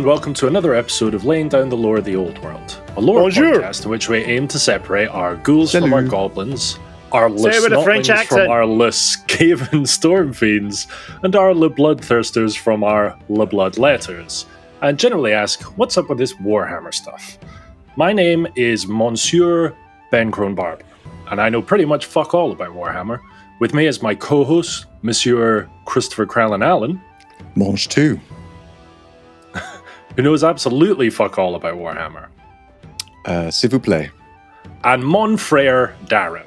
and welcome to another episode of Laying Down the Lore of the Old World, a lore podcast in which we aim to separate our ghouls from our goblins, our Lusnotlings from our Luskaven storm fiends, and our Le Bloodthirsters from our Le Bloodletters, and generally ask, what's up with this Warhammer stuff? My name is Monsieur Ben Kronbarb, and I know pretty much fuck all about Warhammer. With me is my co-host, Monsieur Christopher Crowlin Allen. Monge 2. Who knows absolutely fuck all about Warhammer. S'il vous plaît. And Monfrere Darren.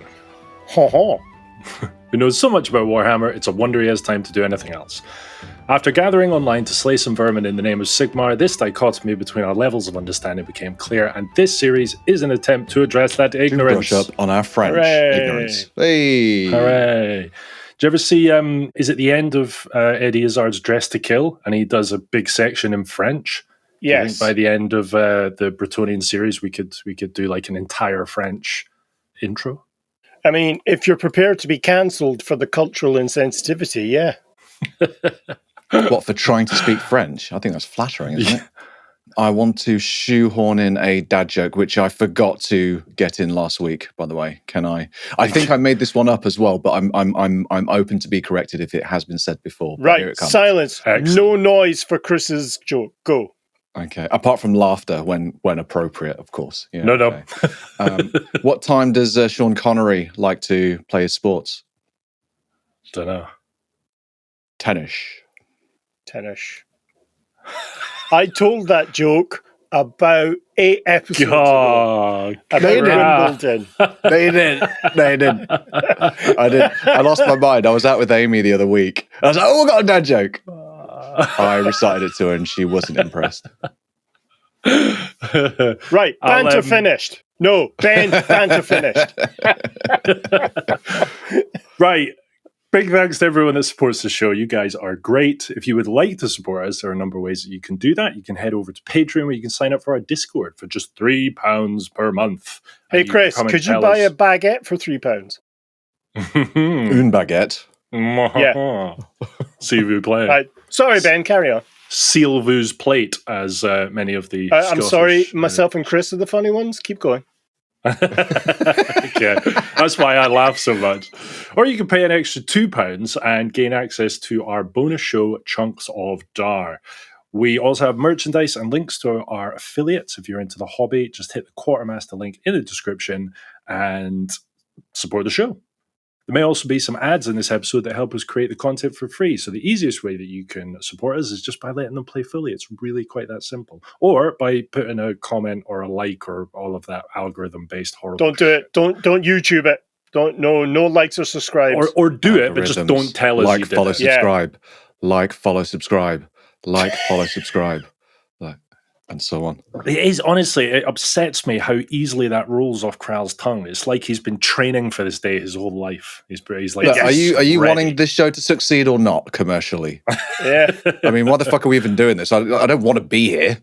Who knows so much about Warhammer, it's a wonder he has time to do anything else. After gathering online to slay some vermin in the name of Sigmar, this dichotomy between our levels of understanding became clear, and this series is an attempt to address that ignorance. Brush up on our French ignorance. Hey! Hooray! Do you ever see, is it the end of Eddie Izzard's Dress to Kill, and he does a big section in French? Yes. I think by the end of the Bretonian series, we could do like an entire French intro. I mean, if you're prepared to be cancelled for the cultural insensitivity, yeah. What, for trying to speak French? I think that's flattering, isn't it? I want to shoehorn in a dad joke, which I forgot to get in last week, by the way. Can I? I think I made this one up as well, but I'm open to be corrected if it has been said before. Right, silence. Excellent. No noise for Chris's joke. Go. Okay, apart from laughter when appropriate, of course. Yeah, no. What time does Sean Connery like to play his sports? Don't know. Tennis. I told that joke about 8 episodes ago. About Wimbledon. No, you didn't. I did. I lost my mind. I was out with Amy the other week. I was like, oh, I got a dad joke. I recited it to her and she wasn't impressed. Right, banter finished. No, banter finished. Right. Big thanks to everyone that supports the show. You guys are great. If you would like to support us, there are a number of ways that you can do that. You can head over to Patreon, where you can sign up for our Discord for just £3 per month. Hey, Chris, could you buy a baguette for £3? Une baguette. Yeah. S'il vous plaît. Sorry, Ben, carry on. S'il vous plate, as many of the I'm sorry, myself and Chris are the funny ones. Keep going. Yeah, that's why I laugh so much. Or you can pay an extra £2 and gain access to our bonus show, Chunks of Dar. We also have merchandise and links to our affiliates. If you're into the hobby, just hit the Quartermaster link in the description and support the show. There may also be some ads in this episode that help us create the content for free. So the easiest way that you can support us is just by letting them play fully. It's really quite that simple. Or by putting a comment or a like or all of that algorithm-based horrible. Don't do it. Don't YouTube it. No likes or subscribes. Or do it, but just don't tell us like, you did follow, it. subscribe. Yeah. Like, follow, subscribe. Like, follow, subscribe. And so on. It is, honestly, it upsets me how easily that rolls off Kral's tongue. It's like he's been training for this day his whole life. He's like, look, yes, are you ready. wanting this show to succeed or not commercially? Yeah. I mean, why the fuck are we even doing this? I don't want to be here.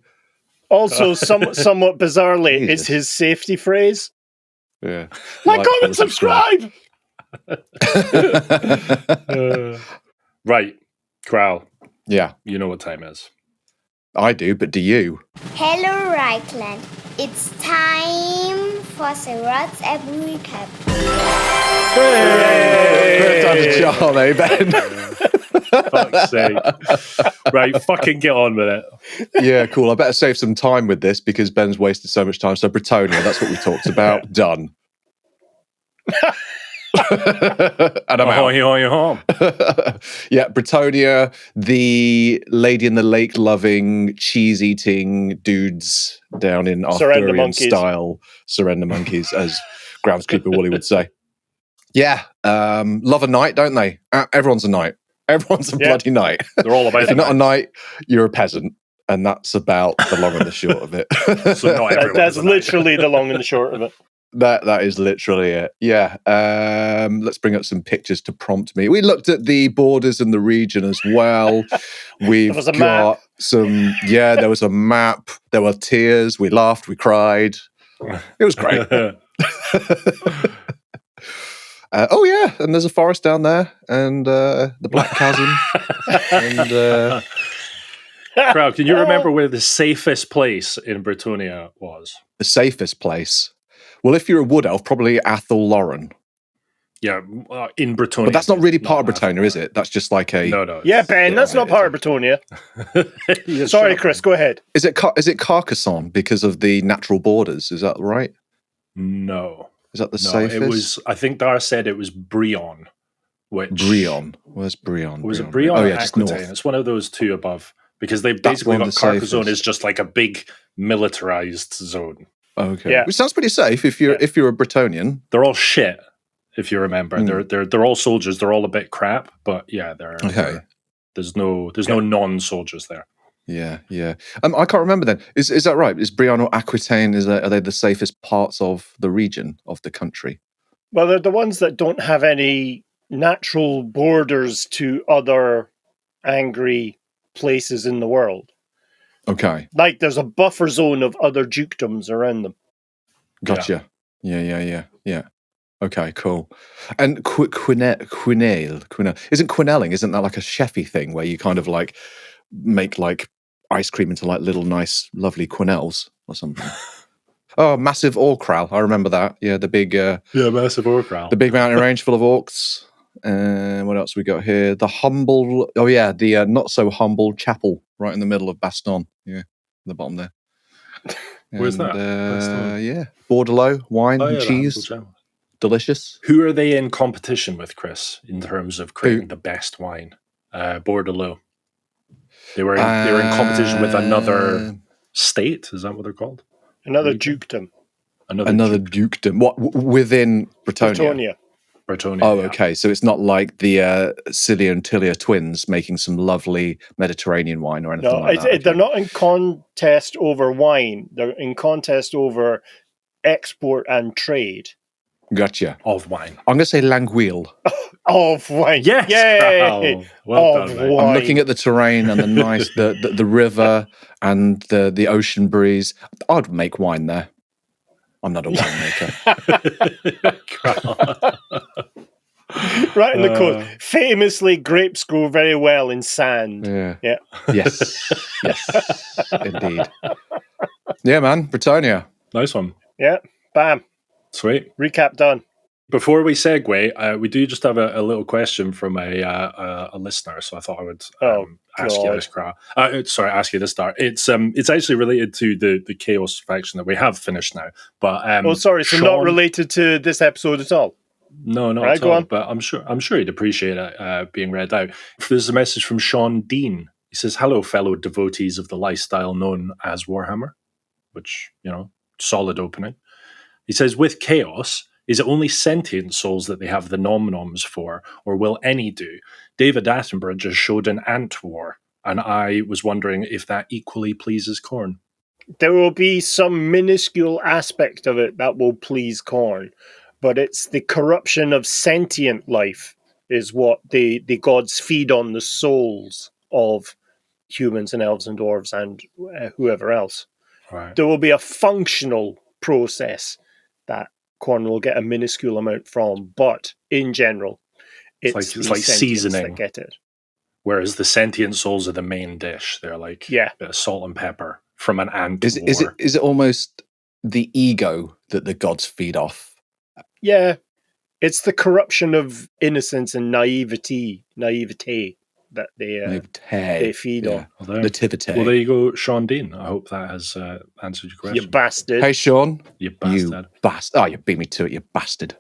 Also, somewhat bizarrely, it's his safety phrase. Yeah. Like, comment, subscribe! Right, Kral. Yeah. You know what time is. I do, but do you? Hello, Reichland. It's time for Sarah's Ebu Recap. Hey! Charm, eh, Ben? Fuck's sake. Right, fucking get on with it. Yeah, cool. I better save some time with this because Ben's wasted so much time. So Bretonia, that's what we talked about. Done. And I'm out. Yeah, Bretonia, the Lady in the Lake loving, cheese eating dudes down in Arthurian style, surrender monkeys, as groundskeeper Wooly would say. Yeah, love a knight, don't they? Everyone's a knight. Everyone's a bloody knight. They're all about it. If you're not a knight, you're a peasant. And that's about the long and the short of it. So not that's literally the long and the short of it. That is literally it. Yeah. Let's bring up some pictures to prompt me. We looked at the borders and the region as well. We've got some. Yeah, there was a map. There were tears. We laughed. We cried. It was great. Oh yeah, and there's a forest down there, and the Black Chasm, and Crowd, can you remember where the safest place in Bretonia was? The safest place? Well, if you're a wood elf, probably Athel Loren. Yeah, in Bretonia. But that's not really part of Bretonia, is it? That's just like a... No. Yeah, Ben, that's not part of Bretonia. Sorry, Chris, go ahead. Is it Carcassonne because of the natural borders? Is that right? No. Is that the safest? It was, I think Dar said it was Breton. Breton? Where's Breton? Was it Breton or Aquitaine? It's one of those two above. Because they've basically got Carcassonne is just like a big militarized zone. Okay. Yeah. Which sounds pretty safe if you're a Bretonian. They're all shit. If you remember, they're all soldiers. They're all a bit crap, but yeah, there's no non-soldiers there. Yeah. I can't remember then. Is that right? Is Breton or Aquitaine? Are they the safest parts of the region of the country? Well, they're the ones that don't have any natural borders to other angry places in the world. Okay. Like there's a buffer zone of other dukedoms around them. Gotcha. Yeah. Okay, cool. And quenelle. Isn't quenelling, isn't that like a chefy thing where you kind of like make like ice cream into like little nice, lovely quenelles or something? Oh, massive orcral. I remember that. Yeah, the big... massive orcral. The big mountain range full of orcs. What else we got here? The humble... Oh, yeah, the not-so-humble chapel right in the middle of Baston. Yeah, the bottom there. Where's that? Yeah, Bordelot, wine and cheese. Delicious. Who are they in competition with, Chris, in terms of creating the best wine? Bordelot. They were in competition with another state. Is that what they're called? Another dukedom. Another dukedom. What within Bretonia? Bretonia. Oh, okay. So it's not like the Cilia and Tilia twins making some lovely Mediterranean wine or anything like that. They're not in contest over wine. They're in contest over export and trade. Gotcha. Of wine. I'm going to say Languille. Of wine. Yes. Yay. Oh, well done, wine. I'm looking at the terrain and the nice, the river and the ocean breeze. I'd make wine there. I'm not a winemaker. Right in the coast. Famously, grapes grow very well in sand. Yeah. Yes. Indeed. Yeah, man. Bretonia. Nice one. Yeah. Bam. Sweet. Recap done. Before we segue, we do just have a little question from a listener, so I thought I would ask you this, ask you this, Dar. It's actually related to the Chaos faction that we have finished now. But so Sean, not related to this episode at all. No, not at all. But I'm sure he'd appreciate it being read out. There's a message from Sean Dean. He says, "Hello, fellow devotees of the lifestyle known as Warhammer," which solid opening. He says, "With Chaos, is it only sentient souls that they have the nom-noms for, or will any do? David Attenborough just showed an ant war, and I was wondering if that equally pleases Khorne." There will be some minuscule aspect of it that will please Khorne, but it's the corruption of sentient life is what the gods feed on, the souls of humans and elves and dwarves and whoever else. Right. There will be a functional process that Khorne will get a minuscule amount from, but in general, it's like seasoning that get it. Whereas the sentient souls are the main dish. They're like a bit of salt and pepper from an ant war. Is it almost the ego that the gods feed off? Yeah, it's the corruption of innocence and naivete that they feed on. Nativity. Well, there you go, Sean Dean. I hope that has answered your question. You bastard. Hey, Sean. You bastard. Oh, you beat me to it, you bastard.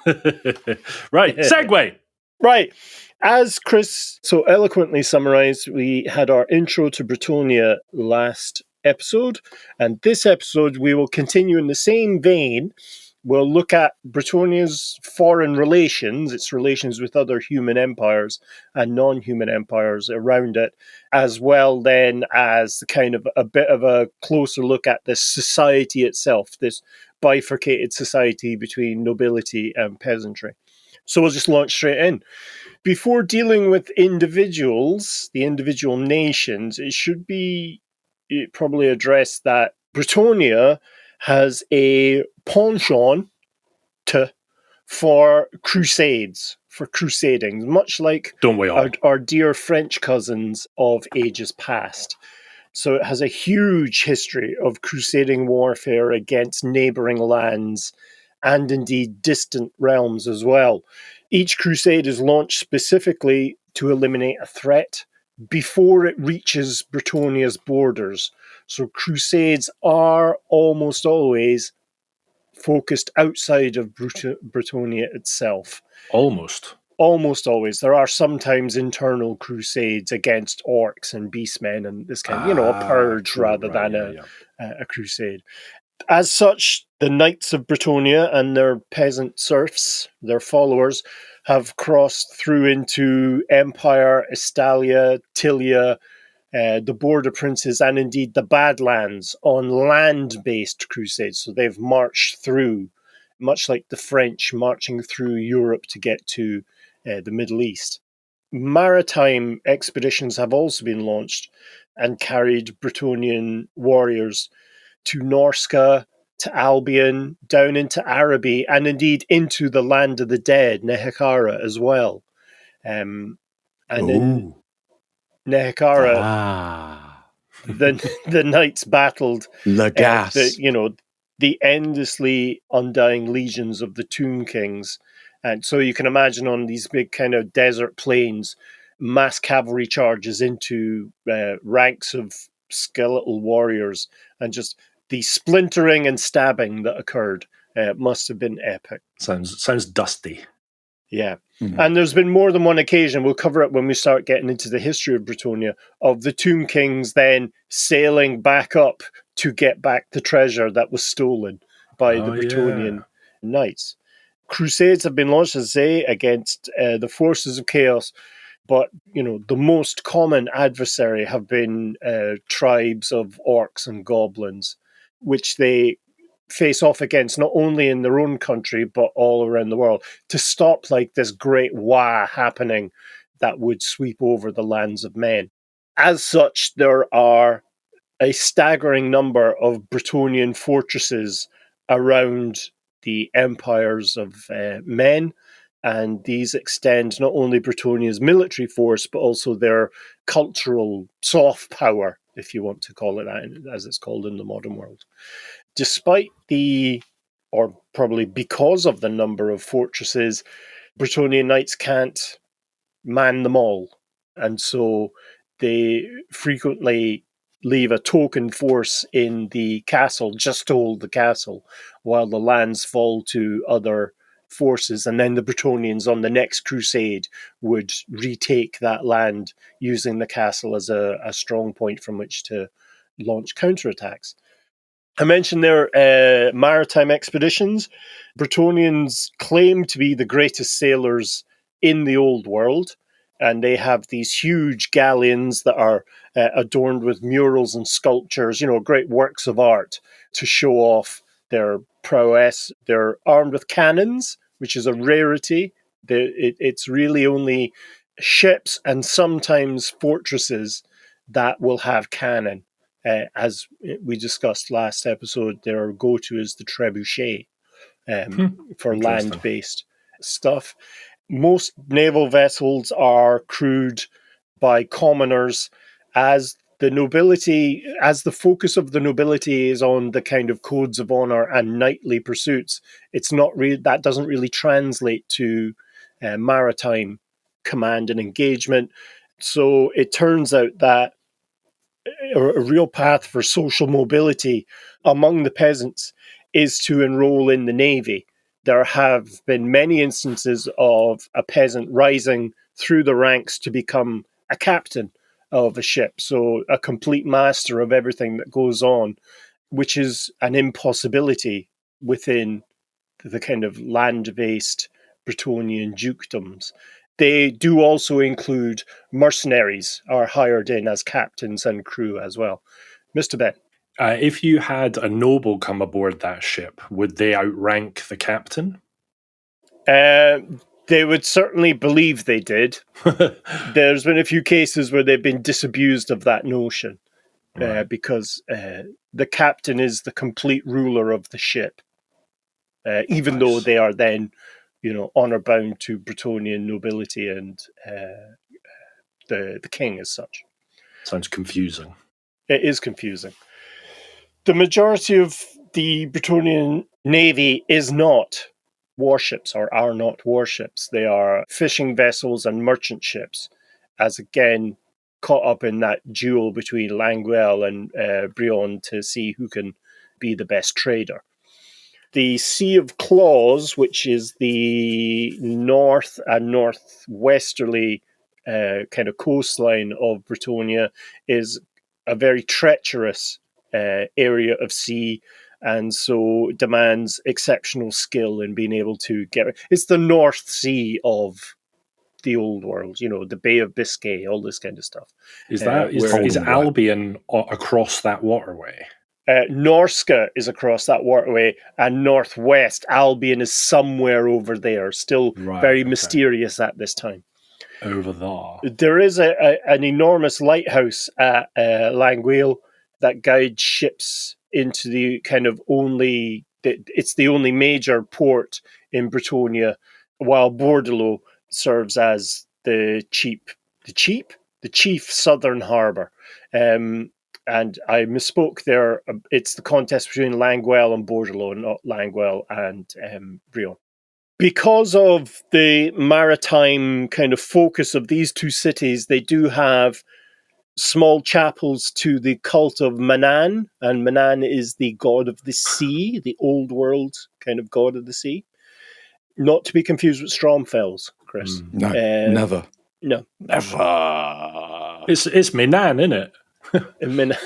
Right, segue. Right. As Chris so eloquently summarized, we had our intro to Bretonia last episode, and this episode we will continue in the same vein. We'll look at Bretonia's foreign relations, its relations with other human empires and non-human empires around it, as well then as kind of a bit of a closer look at the society itself, this bifurcated society between nobility and peasantry. So we'll just launch straight in. Before dealing with individuals, the individual nations, it should be probably addressed that Bretonia has a penchant for crusades, for crusading, much like Don't we all? our dear French cousins of ages past. So it has a huge history of crusading warfare against neighbouring lands and indeed distant realms as well. Each crusade is launched specifically to eliminate a threat before it reaches Bretonnia's borders. So crusades are almost always focused outside of Bretonnia itself. Almost always. There are sometimes internal crusades against orcs and beastmen and this kind of, a purge rather than a crusade. As such, the Knights of Bretonnia and their peasant serfs, their followers, have crossed through into Empire, Estalia, Tilia, the Border Princes, and indeed the Badlands on land-based crusades. So they've marched through, much like the French marching through Europe to get to the Middle East. Maritime expeditions have also been launched and carried Bretonian warriors to Norsca, to Albion, down into Araby, and indeed into the land of the dead, Nehekhara, as well. In Nehekhara, the knights battled the endlessly undying legions of the Tomb Kings. And so you can imagine on these big kind of desert plains, mass cavalry charges into ranks of skeletal warriors, and just the splintering and stabbing that occurred must have been epic. Sounds dusty. Yeah. Mm-hmm. And there's been more than one occasion, we'll cover it when we start getting into the history of Bretonia, of the Tomb Kings then sailing back up to get back the treasure that was stolen by the Bretonian knights. Crusades have been launched, as I say, against the forces of chaos, but the most common adversary have been tribes of orcs and goblins, which they face off against not only in their own country but all around the world, to stop this great happening that would sweep over the lands of men. As such, there are a staggering number of Bretonian fortresses around the empires of men, and these extend not only Bretonia's military force but also their cultural soft power, if you want to call it that, as it's called in the modern world. Despite or probably because of the number of fortresses, Bretonian knights can't man them all. And so they frequently leave a token force in the castle just to hold the castle, while the lands fall to other forces. And then the Bretonians on the next crusade would retake that land using the castle as a strong point from which to launch counterattacks. I mentioned their maritime expeditions. Bretonians claim to be the greatest sailors in the Old World, and they have these huge galleons that are adorned with murals and sculptures, great works of art to show off their prowess. They're armed with cannons, which is a rarity. It's really only ships and sometimes fortresses that will have cannon. As we discussed last episode, their go-to is the trebuchet for land-based stuff. Most naval vessels are crewed by commoners, as the focus of the nobility is on the kind of codes of honor and knightly pursuits. It's not that doesn't really translate to maritime command and engagement. So it turns out that a real path for social mobility among the peasants is to enroll in the navy. There have been many instances of a peasant rising through the ranks to become a captain of a ship, so a complete master of everything that goes on, which is an impossibility within the kind of land-based Bretonian dukedoms. They do also include mercenaries are hired in as captains and crew as well. Mr. Ben. If you had a noble come aboard that ship, would they outrank the captain? They would certainly believe they did. There's been a few cases where they've been disabused of that notion, because the captain is the complete ruler of the ship, even though they are then honour bound to Bretonian nobility and the king as such. Sounds confusing. It is confusing. The majority of the Bretonian navy is not warships or are not warships. They are fishing vessels and merchant ships, as again caught up in that duel between Languel and Brion to see who can be the best trader. The Sea of Claws, which is the north and northwesterly kind of coastline of Bretonia, is a very treacherous area of sea, and so demands exceptional skill in being able to get it. It's the North Sea of the Old World, the Bay of Biscay, all this kind of stuff. Is Albion across that waterway? Norska is across that waterway, and northwest Albion is somewhere over there, still very mysterious at this time. Over there. There is an enormous lighthouse at Languel that guides ships into the kind of it's the only major port in Bretonia, while Bordelot serves as the chief southern harbour. And I misspoke there. It's the contest between Languel and Bordelot, not Languel and Brion. Because of the maritime kind of focus of these two cities, they do have small chapels to the cult of Manan, and Manan is the god of the sea, the old world kind of god of the sea. Not to be confused with Stromfels, Chris. No, never. No. Never. It's Manan, isn't it? Manan.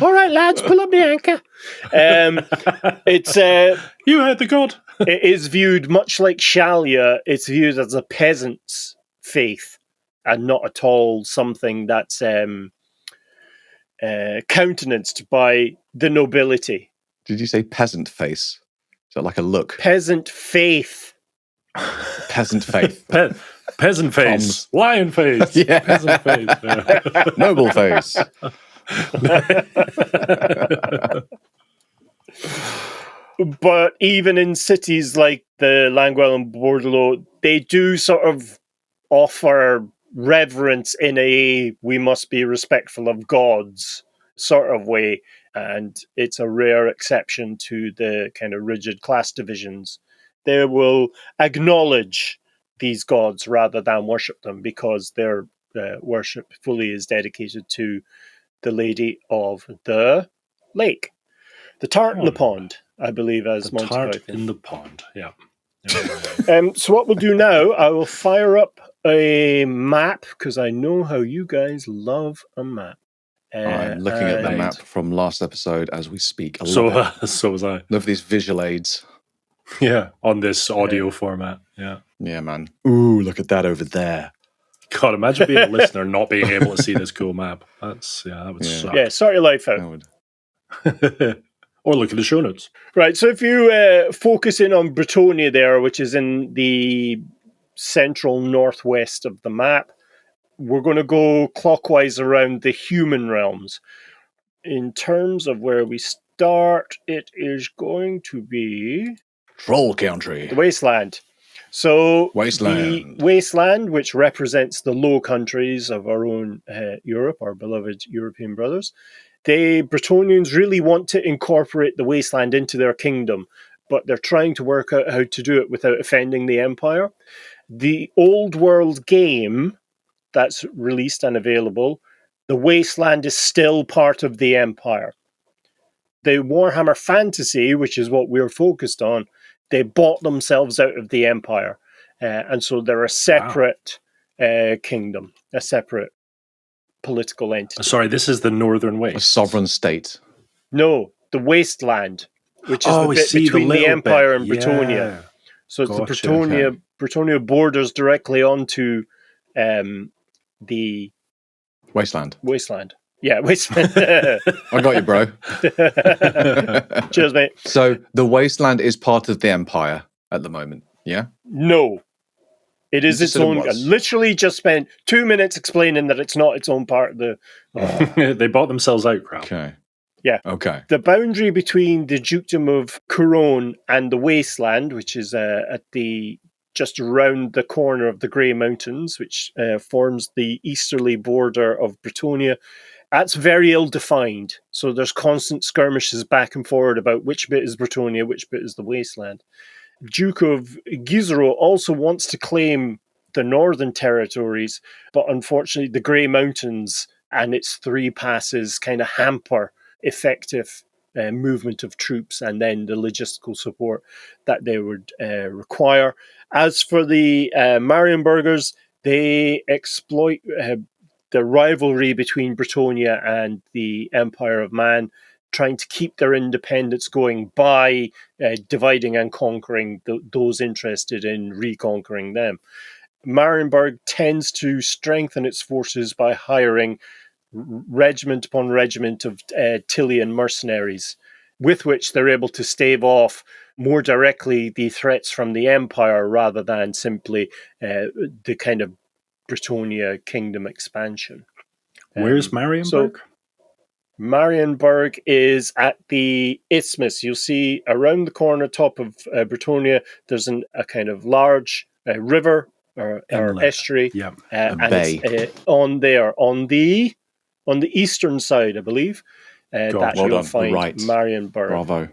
All right, lads, pull up the anchor. It's you heard the god. It is viewed much like Shalia. It's viewed as a peasant's faith, and not at all something that's countenanced by the nobility. Did you say peasant face? Is that like a look? Peasant faith. Peasant faith. Peasant face. Lion face. Yeah. Peasant face. Yeah. Noble face. But even in cities like the Languel and Bordelot, they do sort of offer reverence in a we must be respectful of gods sort of way. And it's a rare exception to the kind of rigid class divisions. They will acknowledge these gods rather than worship them, because their worship fully is dedicated to the Lady of the Lake. The tart in the pond, I believe, as Monty Python. Tart in the pond, yeah. So what we'll do now, I will fire up a map, because I know how you guys love a map. I'm looking at the map from last episode as we speak. So was I. Love these visual aids. Yeah, on this audio format. Yeah. Yeah, man. Ooh, look at that over there. God, imagine being a listener not being able to see this cool map. That would suck. Yeah, sort your life out. Or look at the show notes. Right, so if you focus in on Bretonia there, which is in the central northwest of the map, we're going to go clockwise around the human realms. In terms of where we start, it is going to be Troll Country. The Wasteland. So Wasteland. The Wasteland, which represents the Low Countries of our own Europe, our beloved European brothers, the Bretonians really want to incorporate the Wasteland into their kingdom, but they're trying to work out how to do it without offending the Empire. The Old World game that's released and available, the Wasteland is still part of the Empire. The Warhammer Fantasy, which is what we're focused on, they bought themselves out of the Empire. And so they're a separate kingdom, a separate political entity. Sorry, this is the Northern Waste. A sovereign state. No, the Wasteland, which is the bit between the Empire and Bretonia. Yeah. So it's the Bretonia. Okay. Bretonia borders directly onto the Wasteland. Yeah, Wasteland. I got you, bro. Cheers, mate. So the Wasteland is part of the Empire at the moment, yeah? No. It is its own. I literally just spent 2 minutes explaining that it's not its own part of the... They bought themselves out, crap. Okay. Yeah. Okay. The boundary between the Dukedom of Couronne and the Wasteland, which is at the just around the corner of the Grey Mountains, which forms the easterly border of Bretonnia, that's very ill-defined. So there's constant skirmishes back and forward about which bit is Bretonnia, which bit is the Wasteland. Duke of Gisero also wants to claim the northern territories, but unfortunately the Grey Mountains and its 3 passes kind of hamper effective movement of troops and then the logistical support that they would require. As for the Marienburgers, they exploit the rivalry between Bretonnia and the Empire of Man, trying to keep their independence going by dividing and conquering those interested in reconquering them. Marienburg tends to strengthen its forces by hiring regiment upon regiment of Tillian mercenaries, with which they're able to stave off more directly the threats from the Empire rather than simply the kind of Bretonnia kingdom expansion. Where's Marienburg? Marienburg is at the isthmus. You'll see around the corner top of Bretonnia, there's a kind of large river or estuary. Yeah, and bay. It's on the eastern side, I believe. That you'll find Marienburg. Bravo.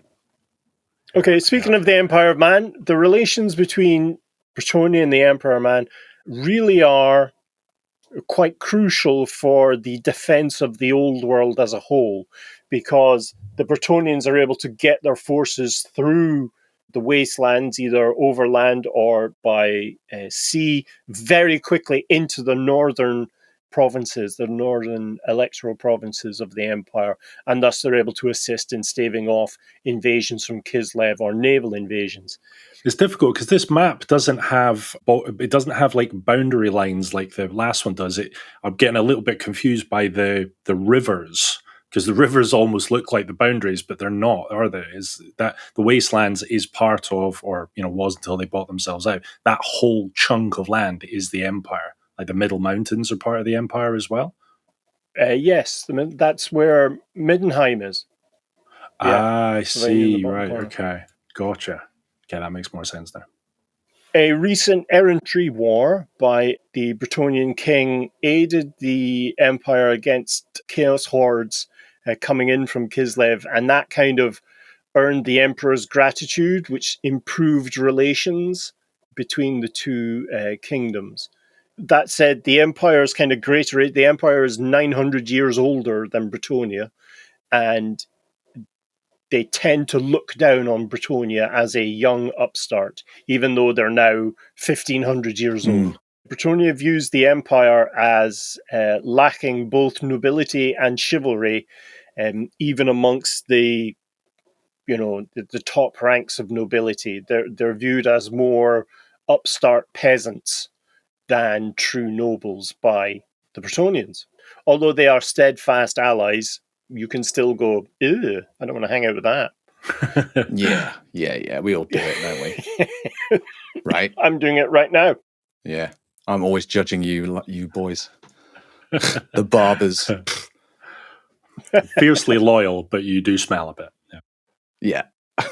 Okay, speaking of the Empire of Man, the relations between Bretonnia and the Empire of Man really are quite crucial for the defense of the Old World as a whole, because the Bretonians are able to get their forces through the wastelands, either overland or by sea, very quickly into the northern provinces, the northern electoral provinces of the empire, and thus they're able to assist in staving off invasions from Kislev or naval invasions. It's difficult because this map doesn't have like boundary lines like the last one does. I'm getting a little bit confused by the rivers, because the rivers almost look like the boundaries, but they're not, are they? Is that the wastelands is part of, or was until they bought themselves out. That whole chunk of land is the empire. Like the Middle Mountains are part of the empire as well. Yes, that's where Middenheim is. Yeah, I see. Right. Corner. Okay. Gotcha. Okay, that makes more sense now. A recent errantry war by the Bretonian king aided the empire against chaos hordes coming in from Kislev, and that kind of earned the emperor's gratitude, which improved relations between the two kingdoms. That said, the empire is kind of greater. The empire is 900 years older than Bretonnia, and they tend to look down on Bretonnia as a young upstart, even though they're now 1,500 years old. Bretonnia views the empire as lacking both nobility and chivalry, even amongst the top ranks of nobility. They're viewed as more upstart peasants than true nobles by the Bretonians. Although they are steadfast allies, you can still go, ew, I don't want to hang out with that. Yeah. We all do it, don't we? Right? I'm doing it right now. Yeah. I'm always judging you boys. The barbers. Fiercely loyal, but you do smell a bit. Yeah.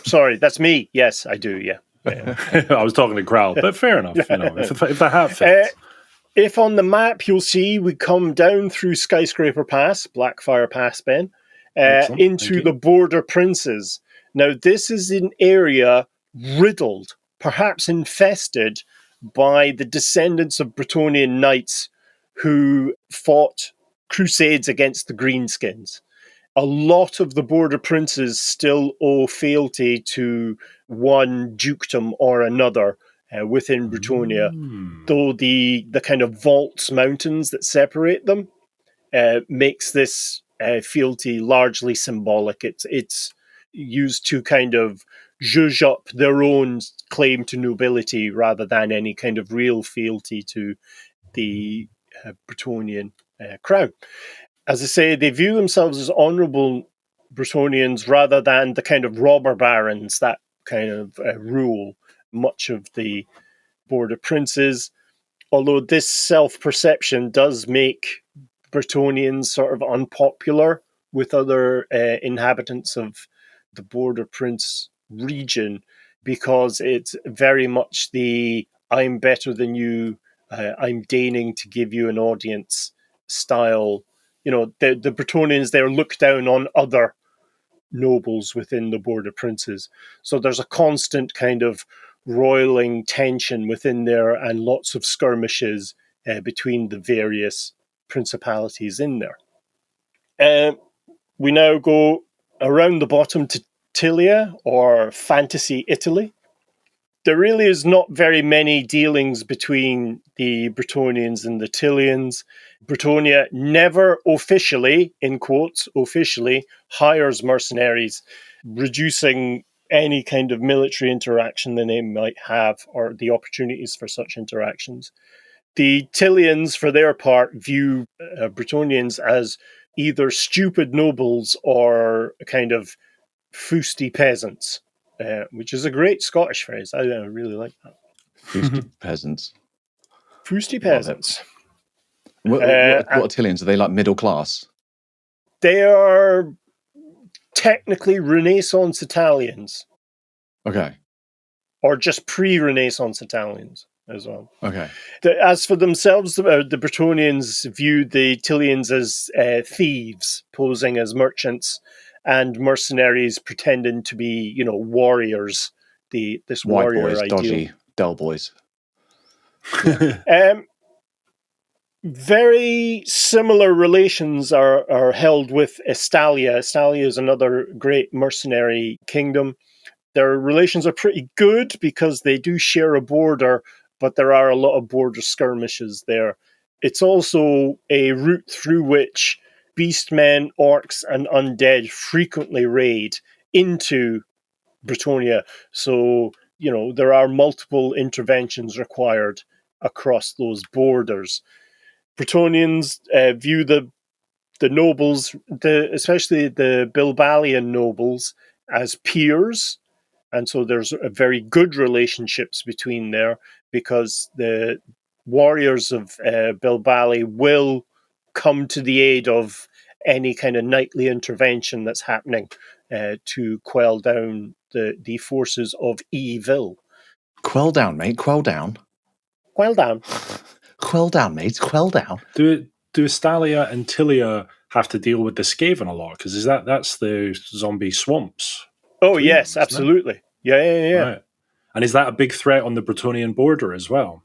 Sorry, that's me. Yes, I do, yeah. I was talking to Growl, but fair enough. If the hat fits. If on the map you'll see we come down through Skyscraper Pass, Blackfire Pass, Ben, into the Border Princes. Now, this is an area riddled, perhaps infested, by the descendants of Bretonian knights who fought crusades against the Greenskins. A lot of the Border Princes still owe fealty to one dukedom or another within Bretonnia, though the kind of vaults mountains that separate them makes this fealty largely symbolic. It's used to kind of zhuzh up their own claim to nobility rather than any kind of real fealty to the Bretonian crown. As I say, they view themselves as honourable Bretonians rather than the kind of robber barons that kind of rule much of the Border Princes. Although this self-perception does make Bretonians sort of unpopular with other inhabitants of the Border Prince region, because it's very much the I'm better than you, I'm deigning to give you an audience style. The Bretonians, they're looked down on other nobles within the Border Princes. So there's a constant kind of roiling tension within there, and lots of skirmishes between the various principalities in there. We now go around the bottom to Tilia, or Fantasy Italy. There really is not very many dealings between the Bretonians and the Tilians. Bretonnia never officially, in quotes, officially hires mercenaries, reducing any kind of military interaction that they might have, or the opportunities for such interactions. The Tilians, for their part, view Bretonians as either stupid nobles or kind of fusty peasants, which is a great Scottish phrase. I really like that. Fusty peasants. Fusty peasants. What are Tilians? Are they like middle class? They are technically Renaissance Italians. Okay. Or just pre-Renaissance Italians as well. Okay. As for themselves, the Bretonians viewed the Tilians as thieves, posing as merchants, and mercenaries pretending to be, warriors. This White warrior boys, ideal. dodgy, dull boys. Very similar relations are held with Estalia. Estalia is another great mercenary kingdom. Their relations are pretty good because they do share a border, but there are a lot of border skirmishes there. It's also a route through which beastmen, orcs, and undead frequently raid into Bretonnia. So, there are multiple interventions required across those borders. Bretonians view the nobles, especially the Bilbalian nobles, as peers. And so there's a very good relationships between there, because the warriors of Bilbali will come to the aid of any kind of knightly intervention that's happening to quell down the forces of evil. Quell down, mate. Quell down. Quell down. Quell down, mate. Quell down. Do Estalia and Tilia have to deal with the Skaven a lot? Because that's the zombie swamps. Oh, yes, absolutely. Yeah. Right. And is that a big threat on the Bretonian border as well?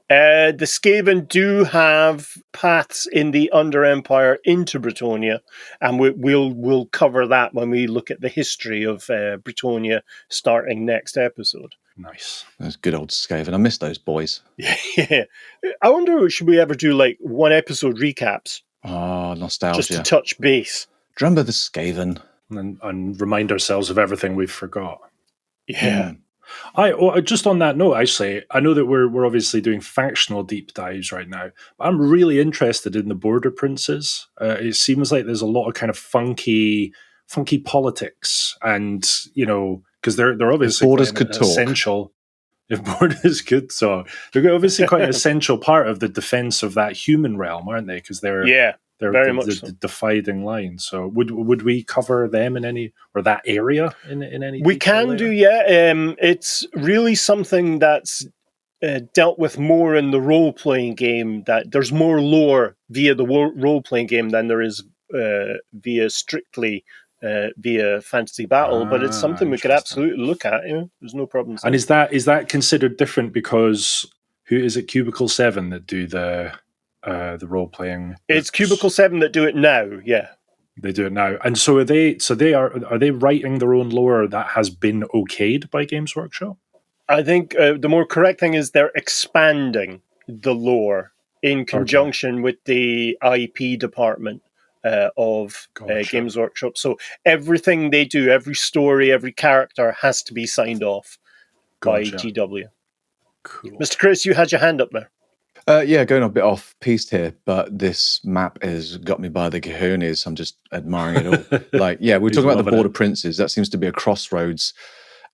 The Skaven do have paths in the Under Empire into Bretonnia, and we'll cover that when we look at the history of Bretonnia starting next episode. Nice. Those good old Skaven. I miss those boys. Yeah. I wonder, should we ever do like one episode recaps? Oh, nostalgia. Just to touch base. Do you remember the Skaven? And remind ourselves of everything we've forgot. Yeah. Just on that note, actually, I know that we're obviously doing factional deep dives right now, but I'm really interested in the Border Princes. It seems like there's a lot of kind of funky politics, and because they're obviously if borders could essential. If borders could talk, they're obviously quite an essential part of the defense of that human realm, aren't they? Because they're very much the dividing line. So would we cover them in any, or that area in any? We can do, yeah. It's really something that's dealt with more in the role playing game. That there's more lore via the role playing game than there is via strictly via fantasy battle. But it's something we could absolutely look at. There's no problem. And is that considered different because who is it? Cubicle 7 that do the role playing. It's Cubicle 7 that do it now. Yeah, they do it now. And so are they writing their own lore that has been okayed by Games Workshop? I think the more correct thing is they're expanding the lore in conjunction with the IP department of Games Workshop. So everything they do, every story, every character has to be signed off by GW. Cool. Mr. Chris, you had your hand up there. Going a bit off piste here, but this map has got me by the cojones. I'm just admiring it all. We're talking about the Border Princes. That seems to be a crossroads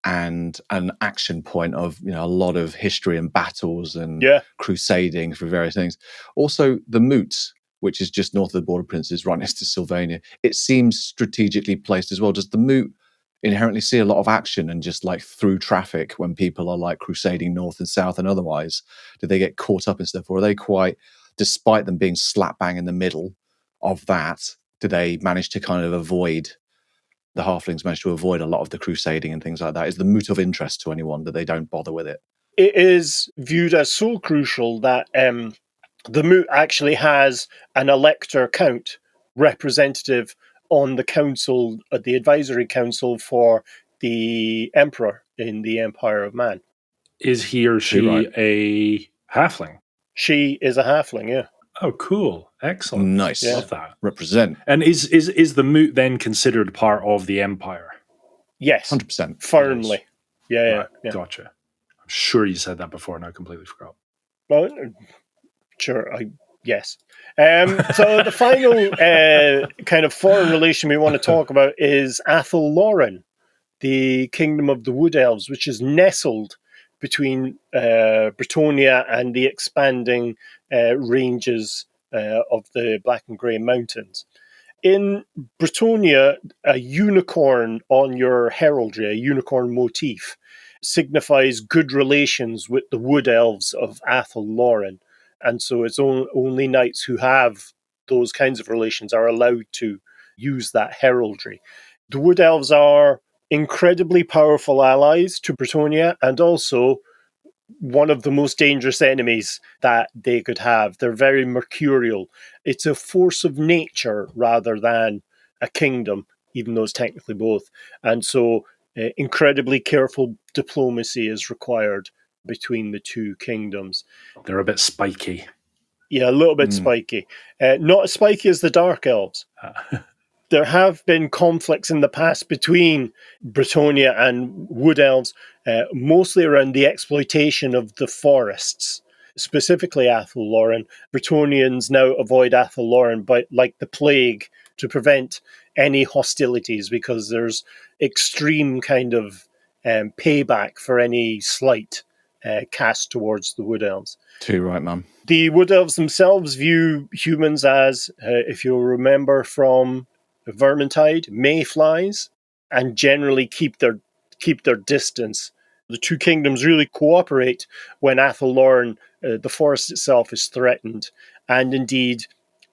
and an action point of a lot of history and battles and crusading for various things. Also, the moots, which is just north of the Border Princes, right next to Sylvania. It seems strategically placed as well. Does the moot inherently see a lot of action and just like through traffic when people are like crusading north and south and otherwise? Do they get caught up in stuff, or are they quite, despite them being slap bang in the middle of that, do they manage to kind of avoid, the halflings manage to avoid a lot of the crusading and things like that? Is the moot of interest to anyone that they don't bother with it? It is viewed as so crucial that the moot actually has an elector count representative on the council, the advisory council for the emperor in the Empire of Man. Is he or she a halfling? She is a halfling, yeah. Oh, cool. Excellent. Nice. Yeah. Love that. Represent. And is the moot then considered part of the Empire? Yes. 100%. Firmly. Yeah, Right. yeah. Gotcha. I'm sure you said that before and I completely forgot. Well, sure, yes. So the final kind of foreign relation we want to talk about is Athel Loren, the kingdom of the Wood Elves, which is nestled between Bretonia and the expanding ranges of the Black and Grey Mountains. In Bretonia, a unicorn on your heraldry, a unicorn motif, signifies good relations with the Wood Elves of Athel Loren. And so it's only knights who have those kinds of relations are allowed to use that heraldry. The Wood Elves are incredibly powerful allies to Bretonia and also one of the most dangerous enemies that they could have. They're very mercurial. It's a force of nature rather than a kingdom, even though it's technically both. And so incredibly careful diplomacy is required between the two kingdoms. They're a bit spiky. Yeah, a little bit spiky. Not as spiky as the Dark Elves. There have been conflicts in the past between Bretonia and Wood Elves, mostly around the exploitation of the forests, specifically Athel Loren. Bretonians now avoid Athel Loren, but like the plague, to prevent any hostilities, because there's extreme kind of payback for any slight cast towards the Wood Elves. Too right, Mum. The Wood Elves themselves view humans as, if you'll remember from Vermintide, mayflies, and generally keep their distance. The two kingdoms really cooperate when Athel Loren, the forest itself, is threatened. And indeed,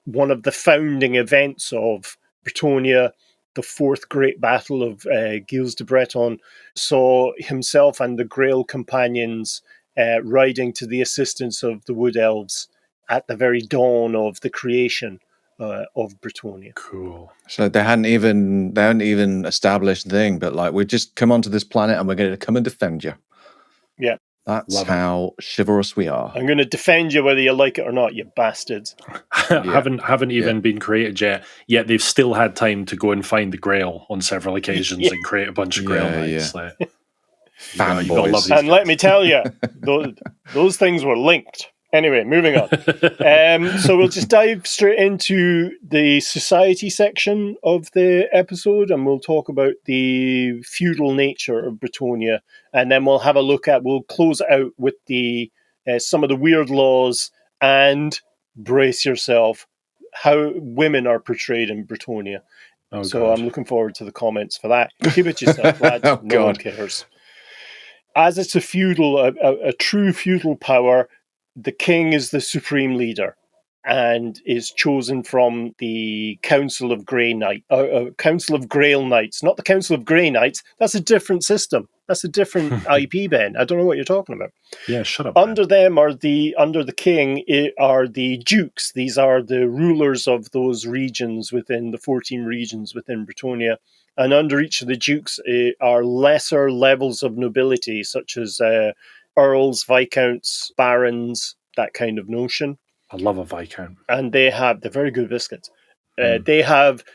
one of the founding events of Bretonia, the Fourth Great Battle of Gilles de Breton, saw himself and the Grail companions riding to the assistance of the Wood Elves at the very dawn of the creation of Bretonia. Cool. So they hadn't even established the thing, but like, we just come onto this planet and we're going to come and defend you. Yeah. That's how chivalrous we are. I'm going to defend you whether you like it or not, you bastards. Haven't even been created yet they've still had time to go and find the Grail on several occasions and create a bunch of Grail Knights. Yeah. You gotta love these And guys. let me tell you, those things were linked. Anyway, moving on. So we'll just dive straight into the society section of the episode, and we'll talk about the feudal nature of Bretonia, and then we'll have a look at, we'll close it out with the some of the weird laws, and brace yourself, how women are portrayed in Bretonia. Oh, so God. I'm looking forward to the comments for that. Keep it yourself, lads. Oh, No one God. cares. As it's a feudal, a true feudal power, the king is the supreme leader and is chosen from the Council of Grey Knights, Council of Grail Knights, not the Council of Grey Knights. That's a different system. That's a different IP, Ben. I don't know what you're talking about. Yeah, shut up. Under them under the king are the dukes. These are the rulers of those regions within the 14 regions within Bretonia. And under each of the dukes are lesser levels of nobility, such as earls, viscounts, barons, that kind of notion. I love a Viscount. And they're very good biscuits. They have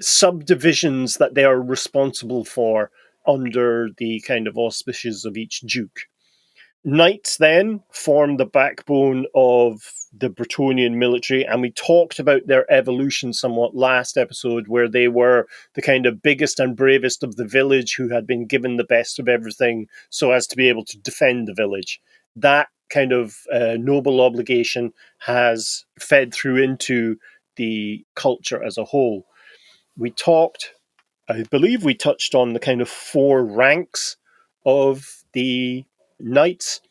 subdivisions that they are responsible for under the kind of auspices of each duke. Knights then form the backbone of the Bretonian military, and we talked about their evolution somewhat last episode, where they were the kind of biggest and bravest of the village who had been given the best of everything so as to be able to defend the village. That kind of noble obligation has fed through into the culture as a whole. I believe we touched on the kind of 4 ranks of the knights.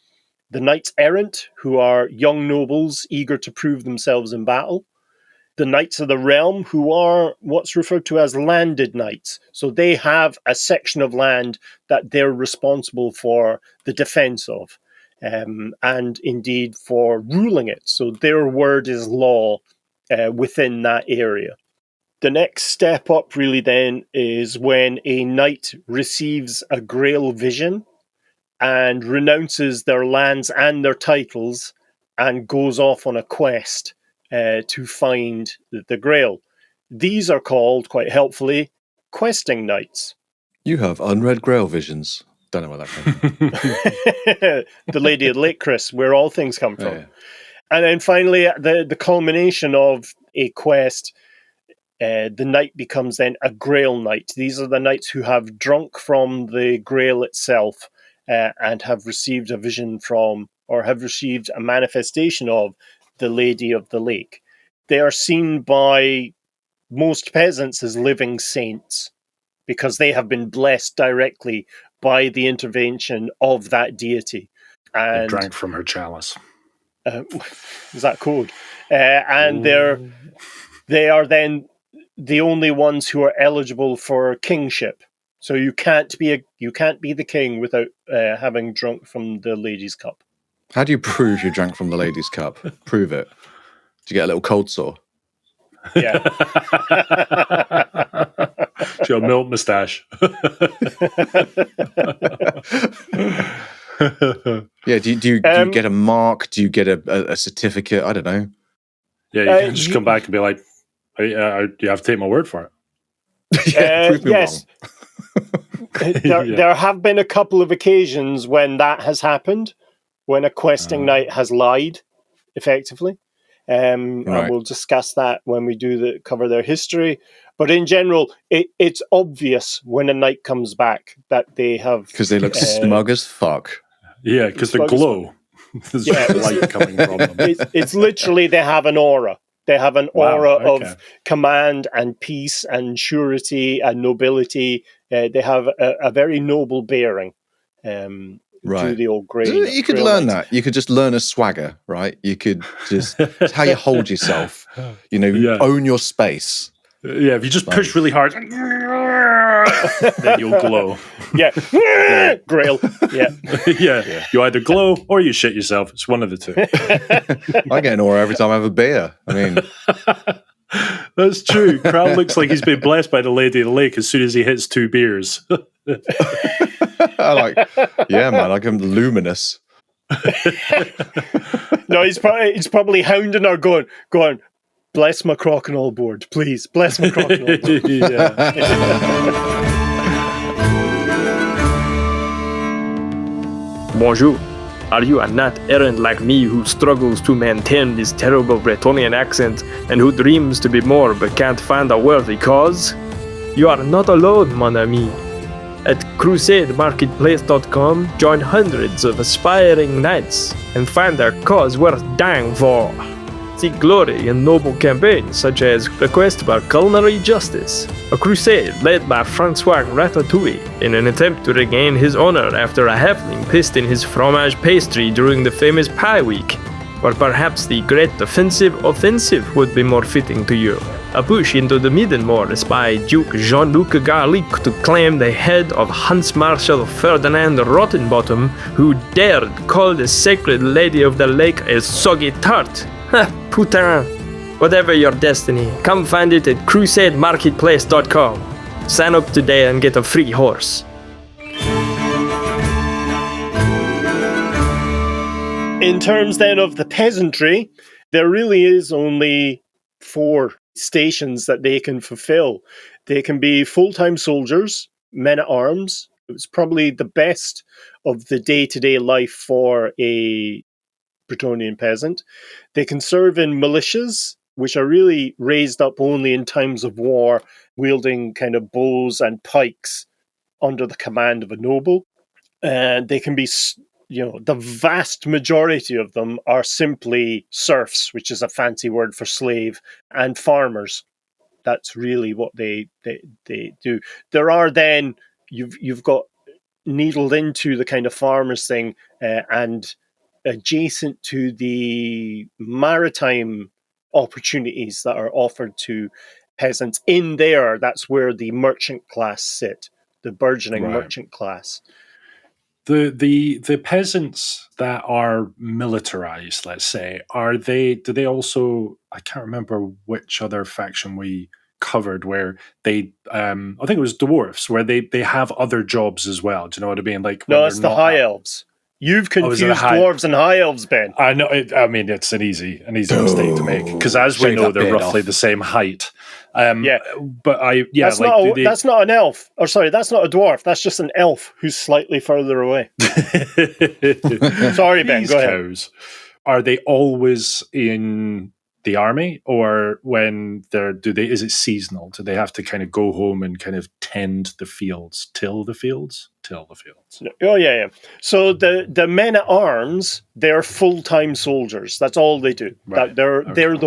The knights errant, who are young nobles eager to prove themselves in battle. The knights of the realm, who are what's referred to as landed knights. So they have a section of land that they're responsible for the defense of, and indeed for ruling it. So their word is law within that area. The next step up really then is when a knight receives a Grail vision and renounces their lands and their titles and goes off on a quest to find the Grail. These are called, quite helpfully, questing knights. You have unread Grail visions. Don't know where that came from. The Lady of the Lake, Chris, where all things come from. Yeah. And then finally, the culmination of a quest, the knight becomes then a Grail knight. These are the knights who have drunk from the Grail itself and have received a vision from, or have received a manifestation of, the Lady of the Lake. They are seen by most peasants as living saints because they have been blessed directly by the intervention of that deity. And they drank from her chalice. Is that code? And they are then the only ones who are eligible for kingship. So you can't be the king without having drunk from the lady's cup. How do you prove you drank from the lady's cup? Prove it. Do you get a little cold sore? Yeah. She got a milk moustache. Yeah. Do you get a mark? Do you get a certificate? I don't know. Yeah, you can just come back and be like, you have to take my word for it. Prove me yes. wrong. There have been a couple of occasions when that has happened, when a questing knight has lied, effectively. And we'll discuss that when we cover their history. But in general, it's obvious when a knight comes back that they have... Because they look smug as fuck. Yeah, because the glow. There's light coming from them. It's literally, they have an aura. They have an aura of command and peace and surety and nobility. They have a very noble bearing. To the old grey. You could learn that. You could just learn a swagger, right? You could just... It's how you hold yourself. Own your space. Yeah, if you just push really hard, then you'll glow. Yeah. Grail. Yeah. Yeah. You either glow or you shit yourself. It's one of the two. I get an aura every time I have a beer. I mean... That's true. Crown looks like he's been blessed by the Lady of the Lake as soon as he hits 2 beers. Yeah, man, like I'm luminous. No, he's probably hounding her, going, bless my crokinole board, please, bless my crokinole board. Bonjour. Are you a knight errant like me who struggles to maintain this terrible Bretonian accent and who dreams to be more but can't find a worthy cause? You are not alone, mon ami. At crusademarketplace.com, join hundreds of aspiring knights and find their cause worth dying for. Seek glory in noble campaigns such as the quest for culinary justice, a crusade led by Francois Ratatouille in an attempt to regain his honor after a halfling pissed in his fromage pastry during the famous Pie Week. Or perhaps the Great Defensive Offensive would be more fitting to you. A push into the Middenmoors by Duke Jean-Luc Garlic to claim the head of Hans Marshal Ferdinand Rottenbottom, who dared call the sacred Lady of the Lake a soggy tart. Ha, putain. Whatever your destiny, come find it at crusademarketplace.com. Sign up today and get a free horse. In terms then of the peasantry, there really is only 4 stations that they can fulfill. They can be full-time soldiers, men-at-arms. It's probably the best of the day-to-day life for a Bretonian peasant. They can serve in militias, which are really raised up only in times of war, wielding kind of bows and pikes under the command of a noble. And they can be the vast majority of them are simply serfs, which is a fancy word for slave, and farmers. That's really what they do. There are then, you've got needled into the kind of farmers thing, and adjacent to the maritime opportunities that are offered to peasants in there, that's where the merchant class sit, the burgeoning merchant class. The peasants that are militarized, let's say, do they also, I can't remember which other faction we covered where they I think it was dwarfs, where they have other jobs as well. Do you know what I mean? Like, no, it's the high elves. You've confused dwarves and high elves, Ben. I know. I mean, it's an easy mistake to make, because as we know, they're roughly the same height. But that's not an elf. Or sorry, that's not a dwarf. That's just an elf who's slightly further away. Sorry, Ben. Go ahead. Are they always in the army, or when is it seasonal? Do they have to kind of go home and kind of tend the fields, till the fields? Oh yeah. So the men at arms, they're full-time soldiers. That's all they do. Right. They're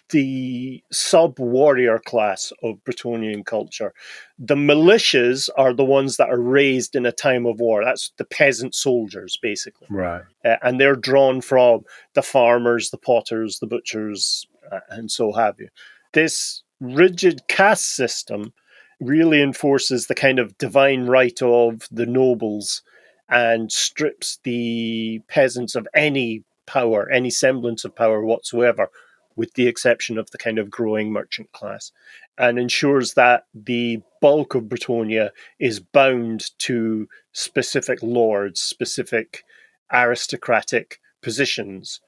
the sub-warrior class of Bretonian culture. The militias are the ones that are raised in a time of war. That's the peasant soldiers, basically. Right. And they're drawn from the farmers, the potters, the butchers, and so have you. This rigid caste system really enforces the kind of divine right of the nobles and strips the peasants of any power, any semblance of power whatsoever, with the exception of the kind of growing merchant class, and ensures that the bulk of Bretonia is bound to specific lords, specific aristocratic positions,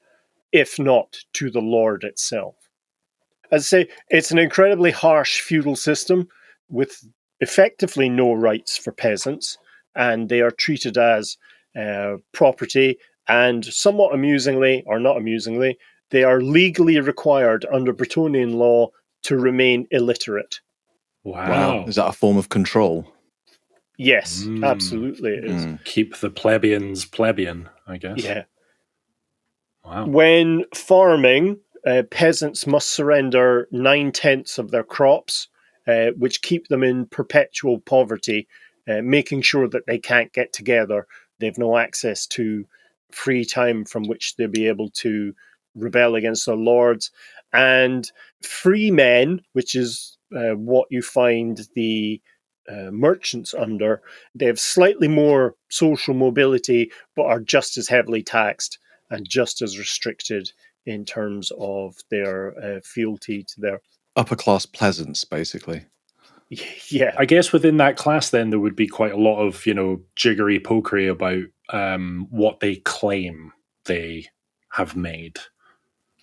if not to the lord itself. As I say, it's an incredibly harsh feudal system with effectively no rights for peasants, and they are treated as property, and somewhat amusingly, or not amusingly, they are legally required under Bretonian law to remain illiterate. Wow. Is that a form of control? Yes, absolutely it is. Keep the plebeians plebeian, I guess. Yeah. Wow. When farming, peasants must surrender 9/10 of their crops, which keep them in perpetual poverty, making sure that they can't get together. They've no access to free time from which they'll be able to rebel against their lords. And free men, which is what you find the merchants under, they have slightly more social mobility, but are just as heavily taxed and just as restricted in terms of their fealty to their upper class peasants, basically. Yeah, I guess within that class, then there would be quite a lot of jiggery pokery about what they claim they have made.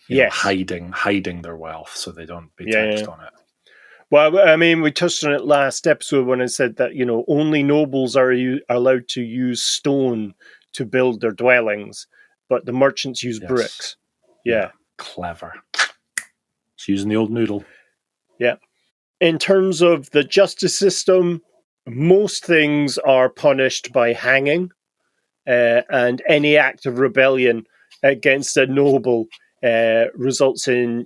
Hiding their wealth so they don't be taxed on it. Well, I mean, we touched on it last episode when I said that only nobles are allowed to use stone to build their dwellings, but the merchants use bricks. Yeah, clever. It's using the old noodle. Yeah. In terms of the justice system, most things are punished by hanging, and any act of rebellion against a noble results in,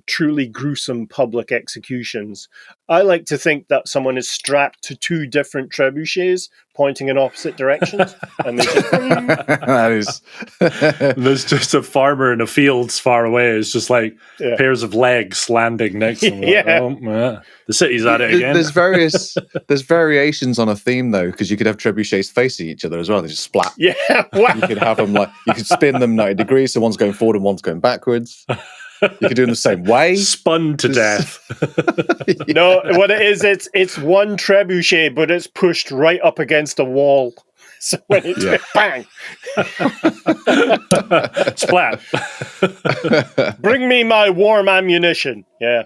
truly gruesome public executions. I like to think that someone is strapped to two different trebuchets pointing in opposite directions. And they just... There's just a farmer in a field far away. It's just like pairs of legs landing next to them. The city's at it again. There's variations on a theme, though, because you could have trebuchets facing each other as well. They just splat. Yeah. You could have them you could spin them 90 degrees, so one's going forward and one's going backwards. You could do them the same way. Spun to death. No, what it is, it's one trebuchet, but it's pushed right up against a wall. So when it's bang, splat. Bring me my warm ammunition. Yeah.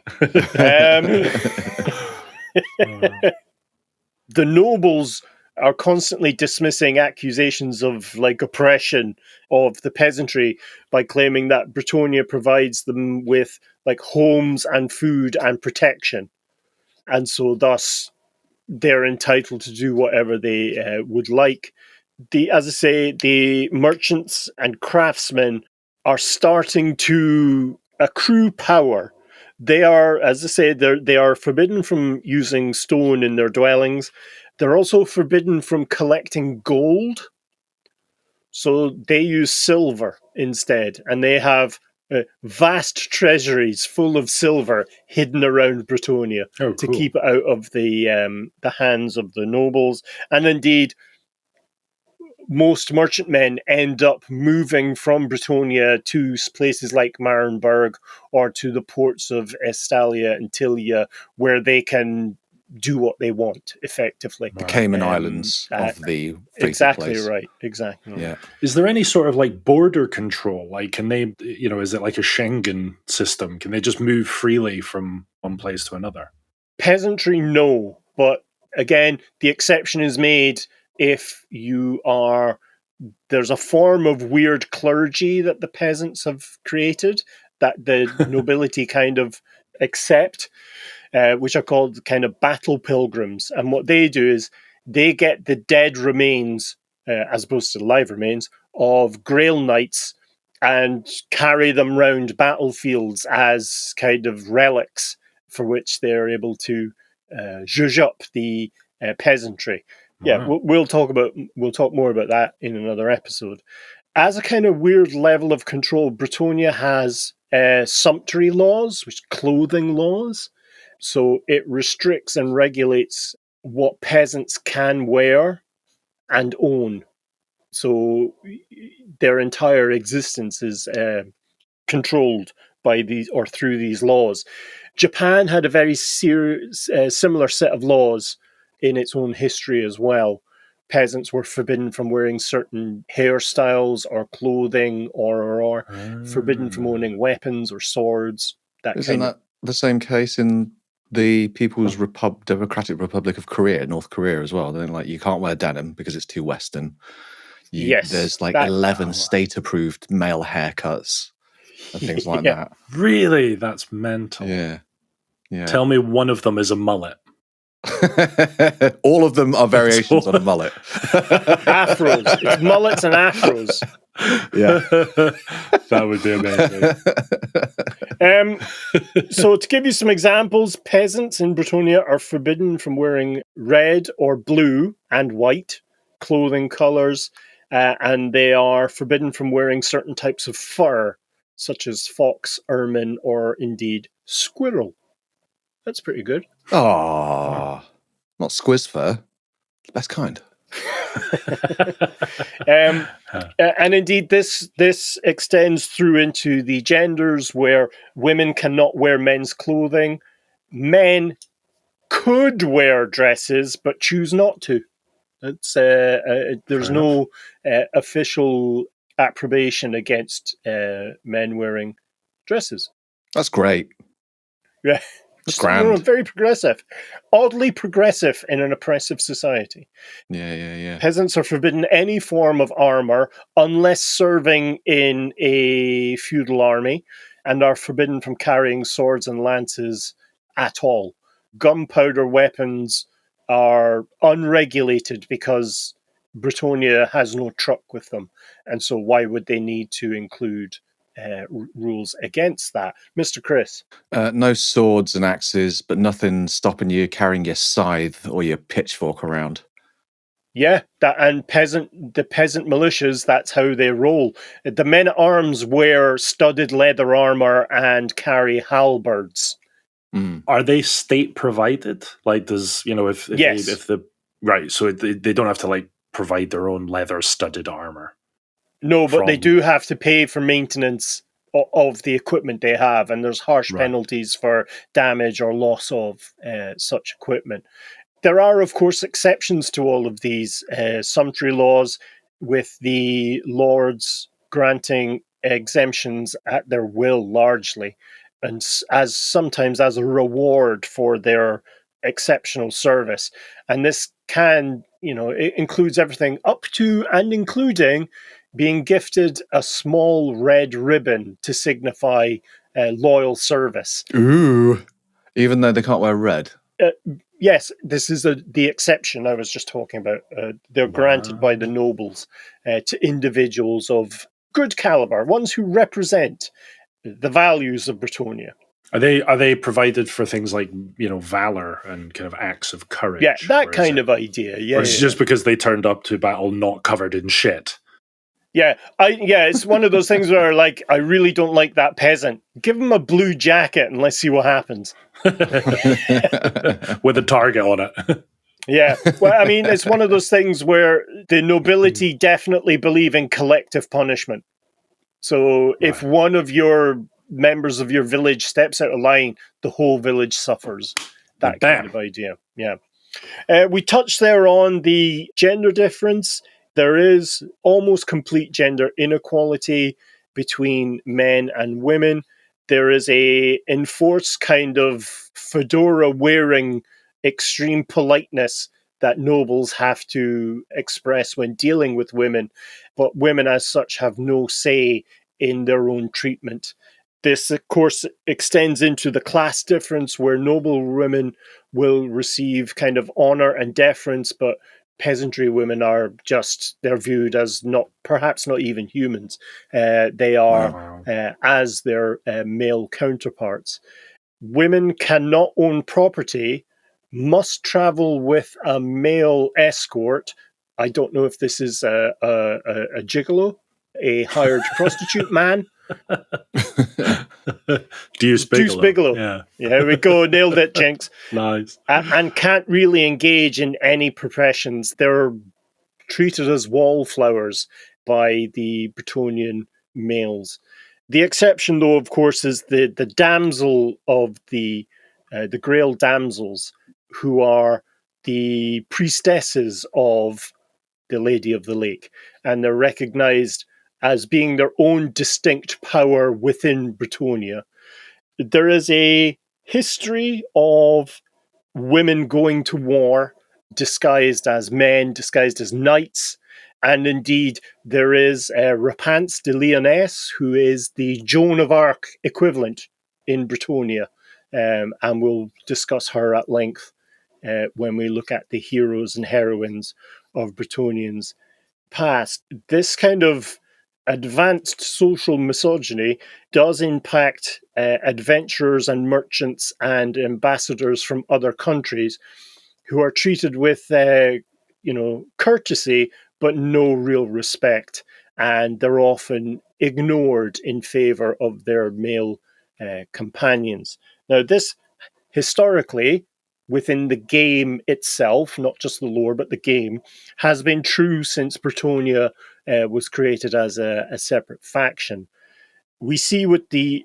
The nobles are constantly dismissing accusations of oppression of the peasantry by claiming that Bretonia provides them with homes and food and protection, and so thus they're entitled to do whatever they would like. as I say, the merchants and craftsmen are starting to accrue power. They are, as I say, they are forbidden from using stone in their dwellings. They're also forbidden from collecting gold. So they use silver instead, and they have vast treasuries full of silver hidden around Bretonnia to keep it out of the hands of the nobles. And indeed, most merchantmen end up moving from Bretonnia to places like Marienburg or to the ports of Estalia and Tilia, where they can do what they want, effectively. The Cayman Islands of the exactly place. Right. Exactly. Yeah. Is there any sort of like border control? Like, can they, is it like a Schengen system? Can they just move freely from one place to another? Peasantry, no. But again, the exception is made if you are... There's a form of weird clergy that the peasants have created that the nobility kind of accept, which are called kind of battle pilgrims. And what they do is they get the dead remains, as opposed to the live remains, of Grail Knights and carry them round battlefields as kind of relics for which they're able to zhuzh up the peasantry. Yeah, we'll talk more about that in another episode. As a kind of weird level of control, Bretonnia has sumptuary laws, which are clothing laws. So it restricts and regulates what peasants can wear and own. So their entire existence is controlled by these or through these laws. Japan had a very similar set of laws in its own history as well. Peasants were forbidden from wearing certain hairstyles or clothing, or forbidden from owning weapons or swords. Isn't that the same case in the People's Democratic Republic of Korea, North Korea as well? They're like, you can't wear denim because it's too Western. Yes. There's like 11 state-approved male haircuts and things like that. Really? That's mental. Yeah. Tell me one of them is a mullet. All of them are variations on a mullet. Afros. It's mullets and afros. Yeah. That would be amazing. So to give you some examples, peasants in Bretonnia are forbidden from wearing red or blue and white clothing colours, and they are forbidden from wearing certain types of fur, such as fox, ermine, or indeed squirrel. That's pretty good. Oh, not squiz fur. The best kind. And indeed, this extends through into the genders where women cannot wear men's clothing. Men could wear dresses, but choose not to. It's there's no official approbation against men wearing dresses. That's great. Yeah. That's grand. Very progressive. Oddly progressive in an oppressive society. Yeah. Peasants are forbidden any form of armour unless serving in a feudal army, and are forbidden from carrying swords and lances at all. Gunpowder weapons are unregulated because Bretonnia has no truck with them. And so why would they need to include rules against that? Mr. Chris? No swords and axes, but nothing stopping you carrying your scythe or your pitchfork around. Yeah, the peasant militias, that's how they roll. The men-at-arms wear studded leather armour and carry halberds. Are they state provided? Like, does yes. So they don't have to like provide their own leather studded armor. No, but they do have to pay for maintenance of the equipment they have, and there's harsh penalties for damage or loss of such equipment. There are, of course, exceptions to all of these sumptuary laws, with the lords granting exemptions at their will, largely, and sometimes as a reward for their exceptional service. And this it includes everything up to and including being gifted a small red ribbon to signify loyal service. Ooh, even though they can't wear red. Yes, this is the exception I was just talking about. They're granted by the nobles to individuals of good caliber, ones who represent the values of Bretonia. Are they provided for things like, valor and kind of acts of courage? Yeah, that kind of idea. Yeah, or is it just because they turned up to battle not covered in shit? Yeah, it's one of those things where, like, I really don't like that peasant. Give him a blue jacket and let's see what happens. With a target on it. Yeah, well, I mean, it's one of those things where the nobility definitely believe in collective punishment. So if one of your members of your village steps out of line, the whole village suffers. That kind of idea. Yeah. We touched there on the gender difference. There is almost complete gender inequality between men and women. There is a enforced kind of fedora wearing extreme politeness that nobles have to express when dealing with women, but women as such have no say in their own treatment. This, of course, extends into the class difference where noble women will receive kind of honor and deference, but peasantry women are they're viewed as perhaps not even humans. They are as their male counterparts. Women cannot own property, must travel with a male escort. I don't know if this is a gigolo, a hired prostitute man. Deuce Bigelow. Yeah, there we go. Nailed it, Jinx. Nice. And can't really engage in any professions. They're treated as wallflowers by the Bretonian males. The exception, though, of course, is the damsel of the Grail damsels, who are the priestesses of the Lady of the Lake, and they're recognized as being their own distinct power within Bretonia. There is a history of women going to war disguised as men, disguised as knights, and indeed there is Rapance de Lyonesse, who is the Joan of Arc equivalent in Bretonia, and we'll discuss her at length when we look at the heroes and heroines of Bretonians past. This kind of advanced social misogyny does impact adventurers and merchants and ambassadors from other countries who are treated with, courtesy, but no real respect. And they're often ignored in favor of their male companions. Now, this historically, within the game itself, not just the lore, but the game, has been true since Bretonia was created as a separate faction. We see with the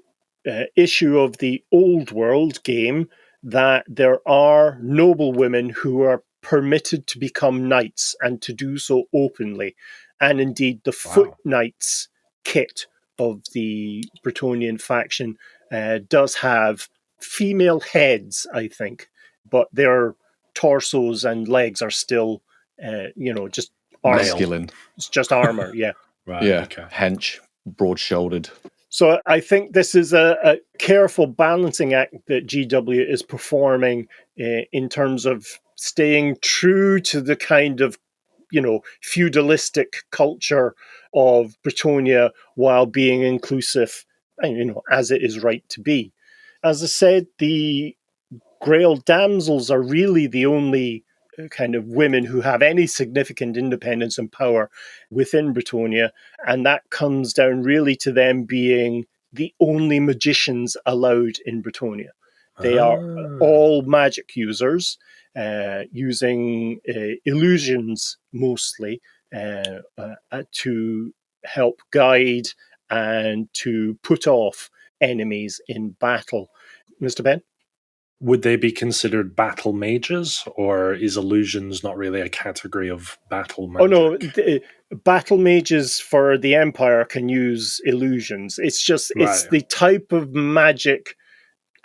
issue of the Old World game that there are noble women who are permitted to become knights and to do so openly. And indeed, the foot knights kit of the Bretonian faction does have female heads, I think, but their torsos and legs are still, just masculine. It's just armor, yeah. Right. Yeah, okay. Hench, broad-shouldered. So I think this is a careful balancing act that GW is performing in terms of staying true to the kind of, feudalistic culture of Bretonia while being inclusive, as it is right to be. As I said, the Grail damsels are really the only kind of women who have any significant independence and power within Bretonia, and that comes down really to them being the only magicians allowed in Bretonia. They are all magic users, using illusions mostly to help guide and to put off enemies in battle. Mr. Ben? Would they be considered battle mages, or is illusions not really a category of battle magic? Oh no, battle mages for the Empire can use illusions. It's just it's the type of magic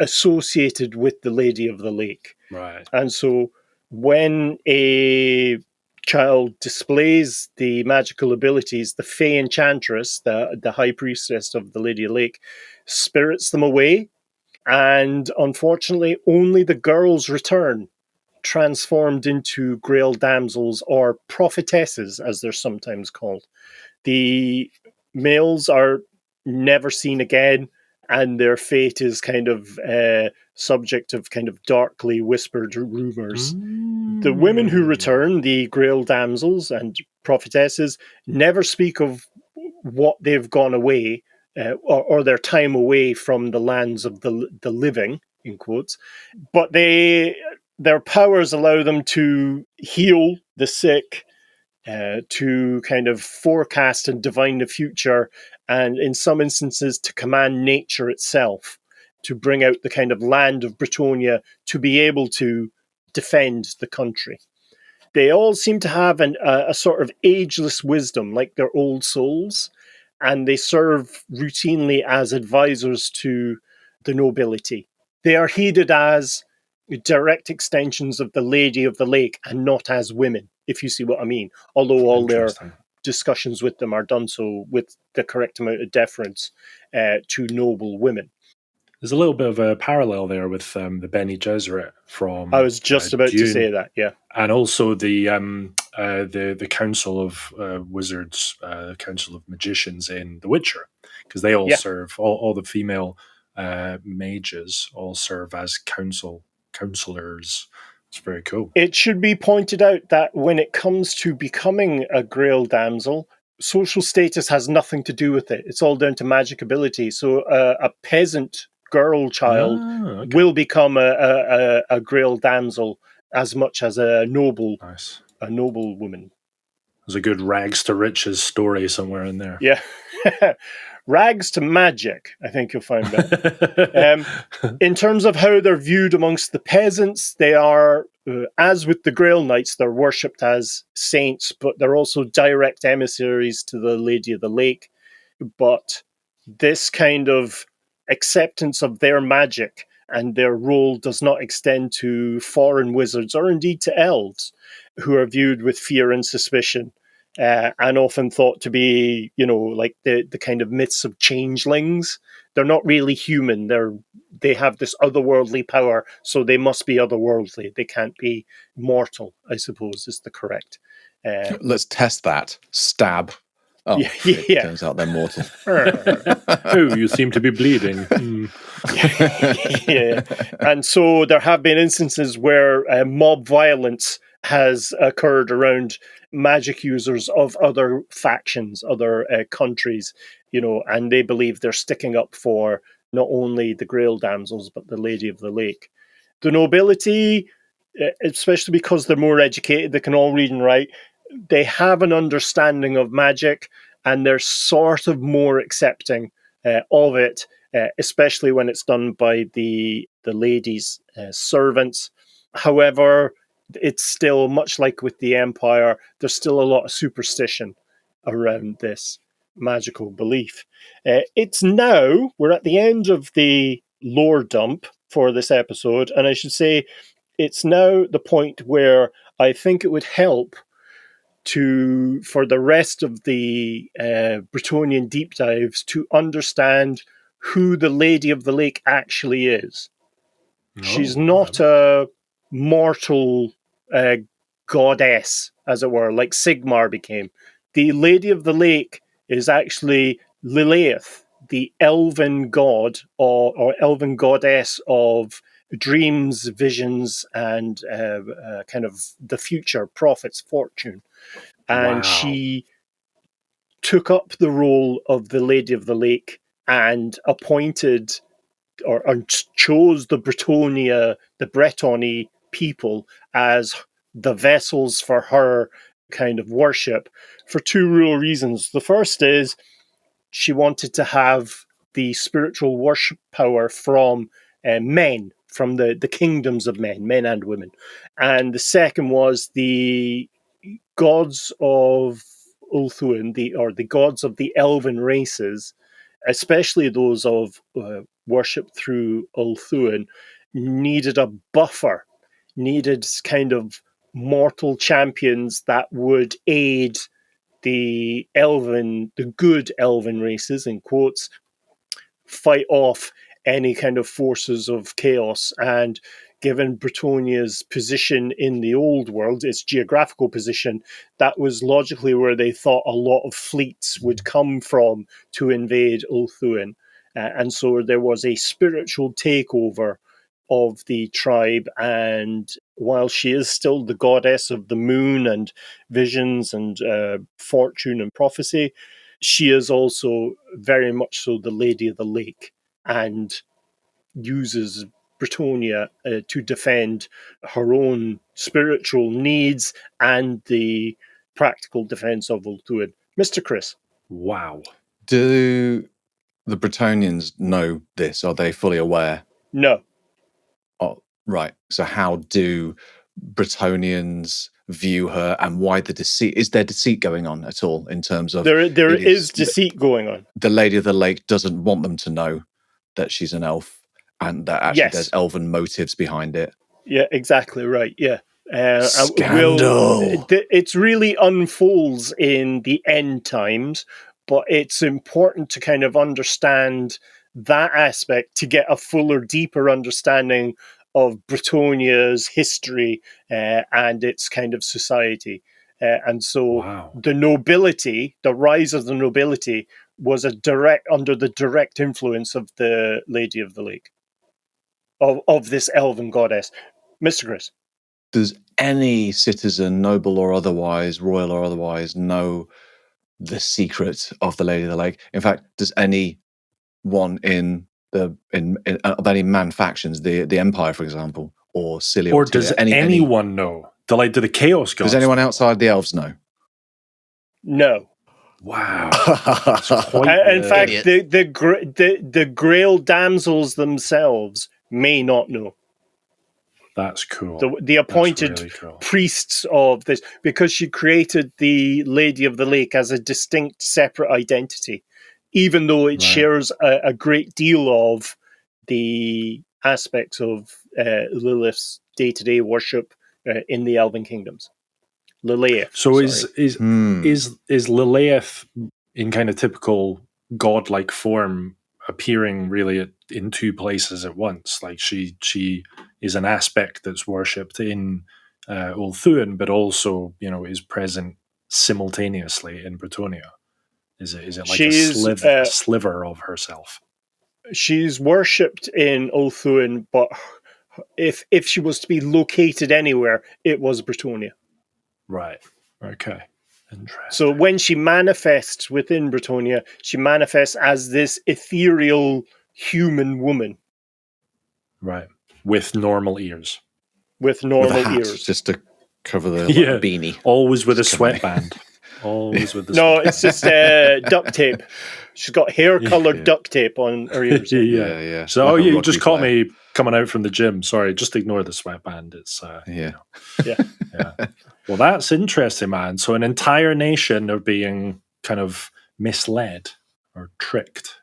associated with the Lady of the Lake. Right. And so when a child displays the magical abilities, the Fey Enchantress, the High Priestess of the Lady of the Lake, spirits them away. And unfortunately, only the girls return transformed into Grail damsels, or prophetesses, as they're sometimes called. The males are never seen again, and their fate is kind of subject of kind of darkly whispered rumors. The women who return, the Grail damsels and prophetesses, never speak of what they've gone away, or their time away from the lands of the living, in quotes, but their powers allow them to heal the sick, to kind of forecast and divine the future, and in some instances to command nature itself, to bring out the kind of land of Bretonia to be able to defend the country. They all seem to have a sort of ageless wisdom, like their old souls, and they serve routinely as advisors to the nobility. They are heeded as direct extensions of the Lady of the Lake and not as women, if you see what I mean. Although all their discussions with them are done so with the correct amount of deference to noble women. There's a little bit of a parallel there with the Bene Gesserit from. I was just about Dune, to say that, yeah, and also the Council of Wizards, the Council of Magicians in The Witcher, because they all serve all the female mages all serve as counselors. It's very cool. It should be pointed out that when it comes to becoming a Grail damsel, social status has nothing to do with it. It's all down to magic ability. So a peasant girl child will become a Grail damsel as much as a noble woman. There's a good rags to riches story somewhere in there. Yeah. Rags to magic, I think you'll find that. In terms of how they're viewed amongst the peasants, they are, as with the Grail Knights, they're worshipped as saints, but they're also direct emissaries to the Lady of the Lake. But this kind of acceptance of their magic and their role does not extend to foreign wizards or indeed to elves, who are viewed with fear and suspicion. And often thought to be, like the kind of myths of changelings. They're not really human. They have this otherworldly power, so they must be otherworldly. They can't be mortal, I suppose, is the correct. Let's test that. Stab. Oh, yeah. Turns out they're mortal. Oh, you seem to be bleeding. Yeah. And so there have been instances where mob violence has occurred around magic users of other factions, other countries, and they believe they're sticking up for not only the Grail damsels, but the Lady of the Lake. The nobility, especially because they're more educated, they can all read and write, they have an understanding of magic, and they're sort of more accepting of it, especially when it's done by the lady's servants. However, it's still, much like with the Empire, there's still a lot of superstition around this magical belief. We're at the end of the lore dump for this episode, and I should say it's now the point where I think it would help for the rest of the Bretonian deep dives to understand who the Lady of the Lake actually is. She's not a mortal goddess, as it were, like Sigmar became. The Lady of the Lake is actually Lilith, the elven god or elven goddess of dreams, visions, and kind of the future, prophets, fortune. And she took up the role of the Lady of the Lake and appointed or chose the Bretonnian people as the vessels for her kind of worship for two real reasons. The first is she wanted to have the spiritual worship power from men, from the kingdoms of men and women. And the second was the gods of Ulthuan, the gods of the elven races, especially those of worship through Ulthuan, needed a buffer, needed kind of mortal champions that would aid the good elven races, in quotes, fight off any kind of forces of chaos and given Bretonia's position in the Old World, its geographical position, that was logically where they thought a lot of fleets would come from to invade Ulthuan. And so there was a spiritual takeover of the tribe, and while she is still the goddess of the moon and visions and fortune and prophecy, she is also very much so the Lady of the Lake, and uses Bretonia to defend her own spiritual needs and the practical defense of Ulthuan. Mr. Chris. Wow. Do the Bretonians know this? Are they fully aware? No. Oh, right. So how do Bretonians view her, and why the deceit? Is there deceit going on at all in terms of... There is deceit going on. The Lady of the Lake doesn't want them to know that she's an elf, and that actually there's elven motives behind it. Yeah, exactly right. Yeah. Scandal. It's really unfolds in the end times, but it's important to kind of understand that aspect to get a fuller, deeper understanding of Bretonia's history and its kind of society. And so the nobility, the rise of the nobility, was under the direct influence of the Lady of the Lake, of this elven goddess. Mr. Chris. Does any citizen, noble or otherwise, royal or otherwise, know the secret of the Lady of the Lake? In fact, does anyone in any man factions, the Empire, for example, or Cilia, or does anyone know? Do the Chaos Gods? Does anyone outside the elves know? No. Wow. In fact, the Grail damsels themselves may not know. That's cool. The appointed really cool. Priests of this, because she created the Lady of the Lake as a distinct, separate identity, even though it shares a great deal of the aspects of Lilith's day-to-day worship in the Elven Kingdoms. Lilith. So is Lilith in kind of typical godlike form appearing really in two places at once? Like she is an aspect that's worshipped in Ulthuan, but also is present simultaneously in Bretonia. Is it like a sliver of herself? She's worshipped in Ulthuan, but if she was to be located anywhere, it was Bretonia. Right. Okay. Interesting. So when she manifests within Bretonia, she manifests as this ethereal human woman. Right. With normal ears. With normal ears. Just to cover the beanie. Always with a sweatband. Always with the sweatband. It's just duct tape. She's got hair-coloured duct tape on her ears. Yeah. So, you just caught me coming out from the gym. Sorry, just ignore the sweatband. It's Yeah. Well, that's interesting, man. So an entire nation are being kind of misled or tricked.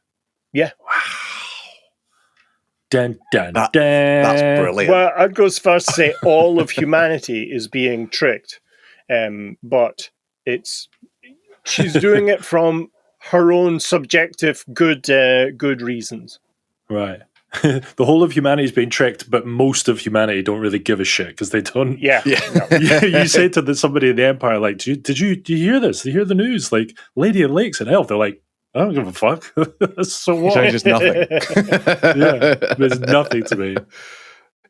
Yeah. Wow. Dun, dun, dun. That's brilliant. Well, I'd go as far as to say all of humanity is being tricked. But she's doing it from her own subjective good reasons. Right. The whole of humanity is being tricked, but most of humanity don't really give a shit because they don't. Yeah. You say to somebody in the Empire, like, "Did you hear this? Did you hear the news? Like, Lady of the Lake's an elf." They're like, "I don't give a fuck." So what? It changes nothing. There's nothing to me.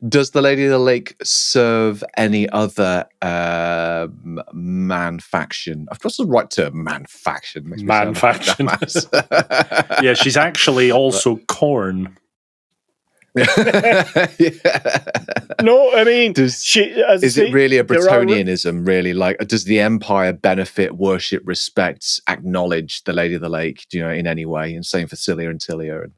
Does the Lady of the Lake serve any other man faction? I've got the right term, man faction. Man faction. Yeah, she's actually also Khorne. No, I mean, is it really a Bretonianism? Really, like, does the Empire benefit, worship, respect, acknowledge the Lady of the Lake? Do you know, in any way? And same for Cilia and Tilia.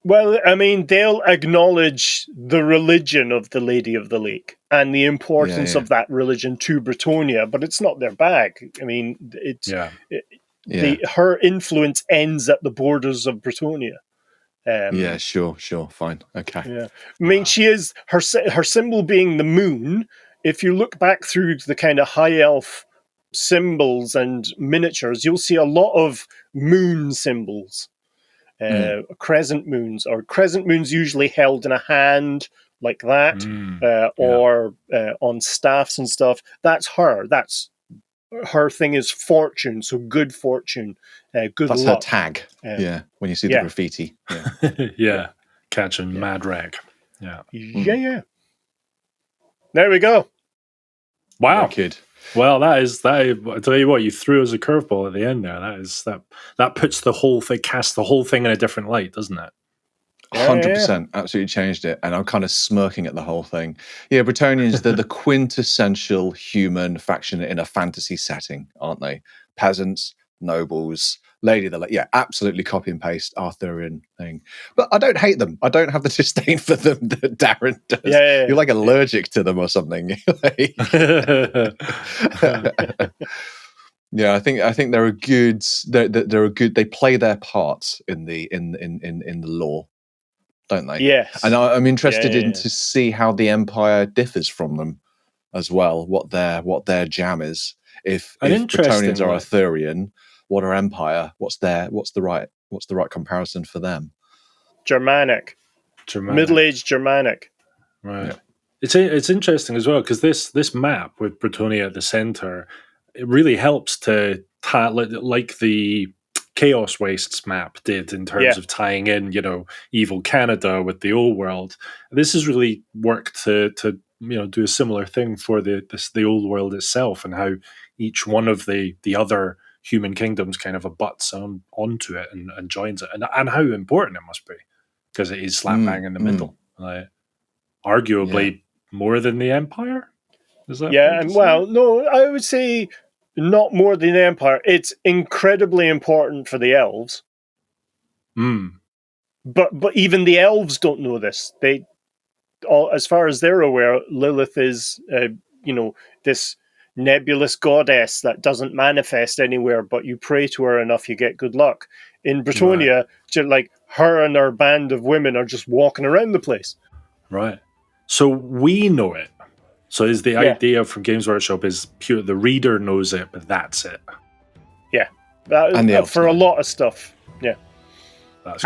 Well, I mean, they'll acknowledge the religion of the Lady of the Lake and the importance of that religion to Bretonia, but it's not their bag. I mean, her influence ends at the borders of Bretonia. Sure, fine, okay. Yeah, I mean, she is her symbol being the moon. If you look back through the kind of high elf symbols and miniatures, you'll see a lot of moon symbols, crescent moons, usually held in a hand like that, or on staffs and stuff. That's her. That's her thing is fortune. So good fortune, good That's luck. her tag. When you see the graffiti. Catching mad wreck. Yeah. There we go. Wow. Wicked. Well, I tell you what, you threw us a curveball at the end there. That puts the whole thing, casts the whole thing in a different light, doesn't it? 100%. Absolutely changed it. And I'm kind of smirking at the whole thing. Yeah, Bretonians, they're the quintessential human faction in a fantasy setting, aren't they? Peasants, nobles, lady of the lake. Yeah, absolutely copy and paste Arthurian thing. But I don't hate them. I don't have the disdain for them that Darren does. You're like allergic to them or something. Yeah, I think they're a good. They're a good. They play their part in the lore, don't they? Yes. And I'm interested in to see how the Empire differs from them as well. What their jam is. If Bretonians are Arthurian, what are Empire? What's the right comparison for them? Germanic. Middle-aged Germanic. Right. Yeah. It's interesting as well because this map with Bretonia at the center, it really helps to tie, like the Chaos Wastes map did in terms of tying in, evil Canada with the old world. This has really worked to do a similar thing for the old world itself, and how each one of the other human kingdoms kind of abuts onto it and joins it, and how important it must be because it is slap bang in the middle, arguably more than the Empire. Is that no, I would say not more than the Empire. It's incredibly important for the Elves. But even the Elves don't know this. As far as they're aware, Lilith is this nebulous goddess that doesn't manifest anywhere, but you pray to her enough, you get good luck. In Bretonia, like her and her band of women are just walking around the place. Right. So we know it. So is the idea from Games Workshop is pure, the reader knows it, but that's it. Yeah. For a lot of stuff. Yeah.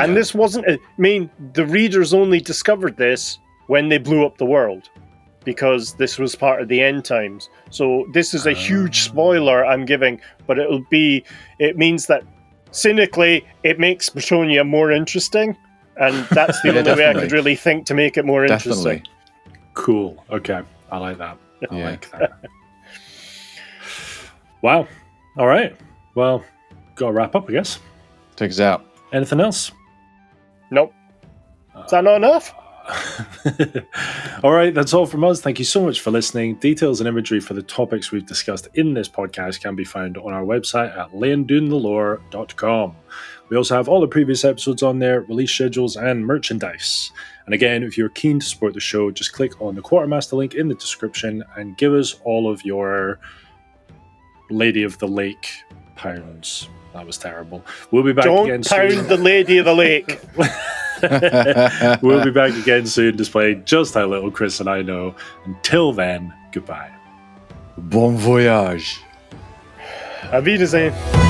This wasn't, the readers only discovered this when they blew up the world, because this was part of the end times. So this is a huge spoiler I'm giving, but it means that cynically it makes Bretonia more interesting, and that's the only way I could really think to make it more interesting. Cool. Okay. I like that. I like that. Wow. All right. Well, got to wrap up, I guess. Take us out. Anything else? Nope. Is that not enough? All right, that's all from us. Thank you so much for listening. Details and imagery for the topics we've discussed in this podcast can be found on our website at layingdoontheLore.com. We also have all the previous episodes on there, release schedules, and merchandise. And again, if you're keen to support the show, just click on the Quartermaster link in the description and give us all of your Lady of the Lake pounds. That was terrible. We'll be back again soon. Don't pound the Lady of the Lake. We'll be back again soon, displaying just how little Chris and I know. Until then, goodbye. Bon voyage. Auf Wiedersehen.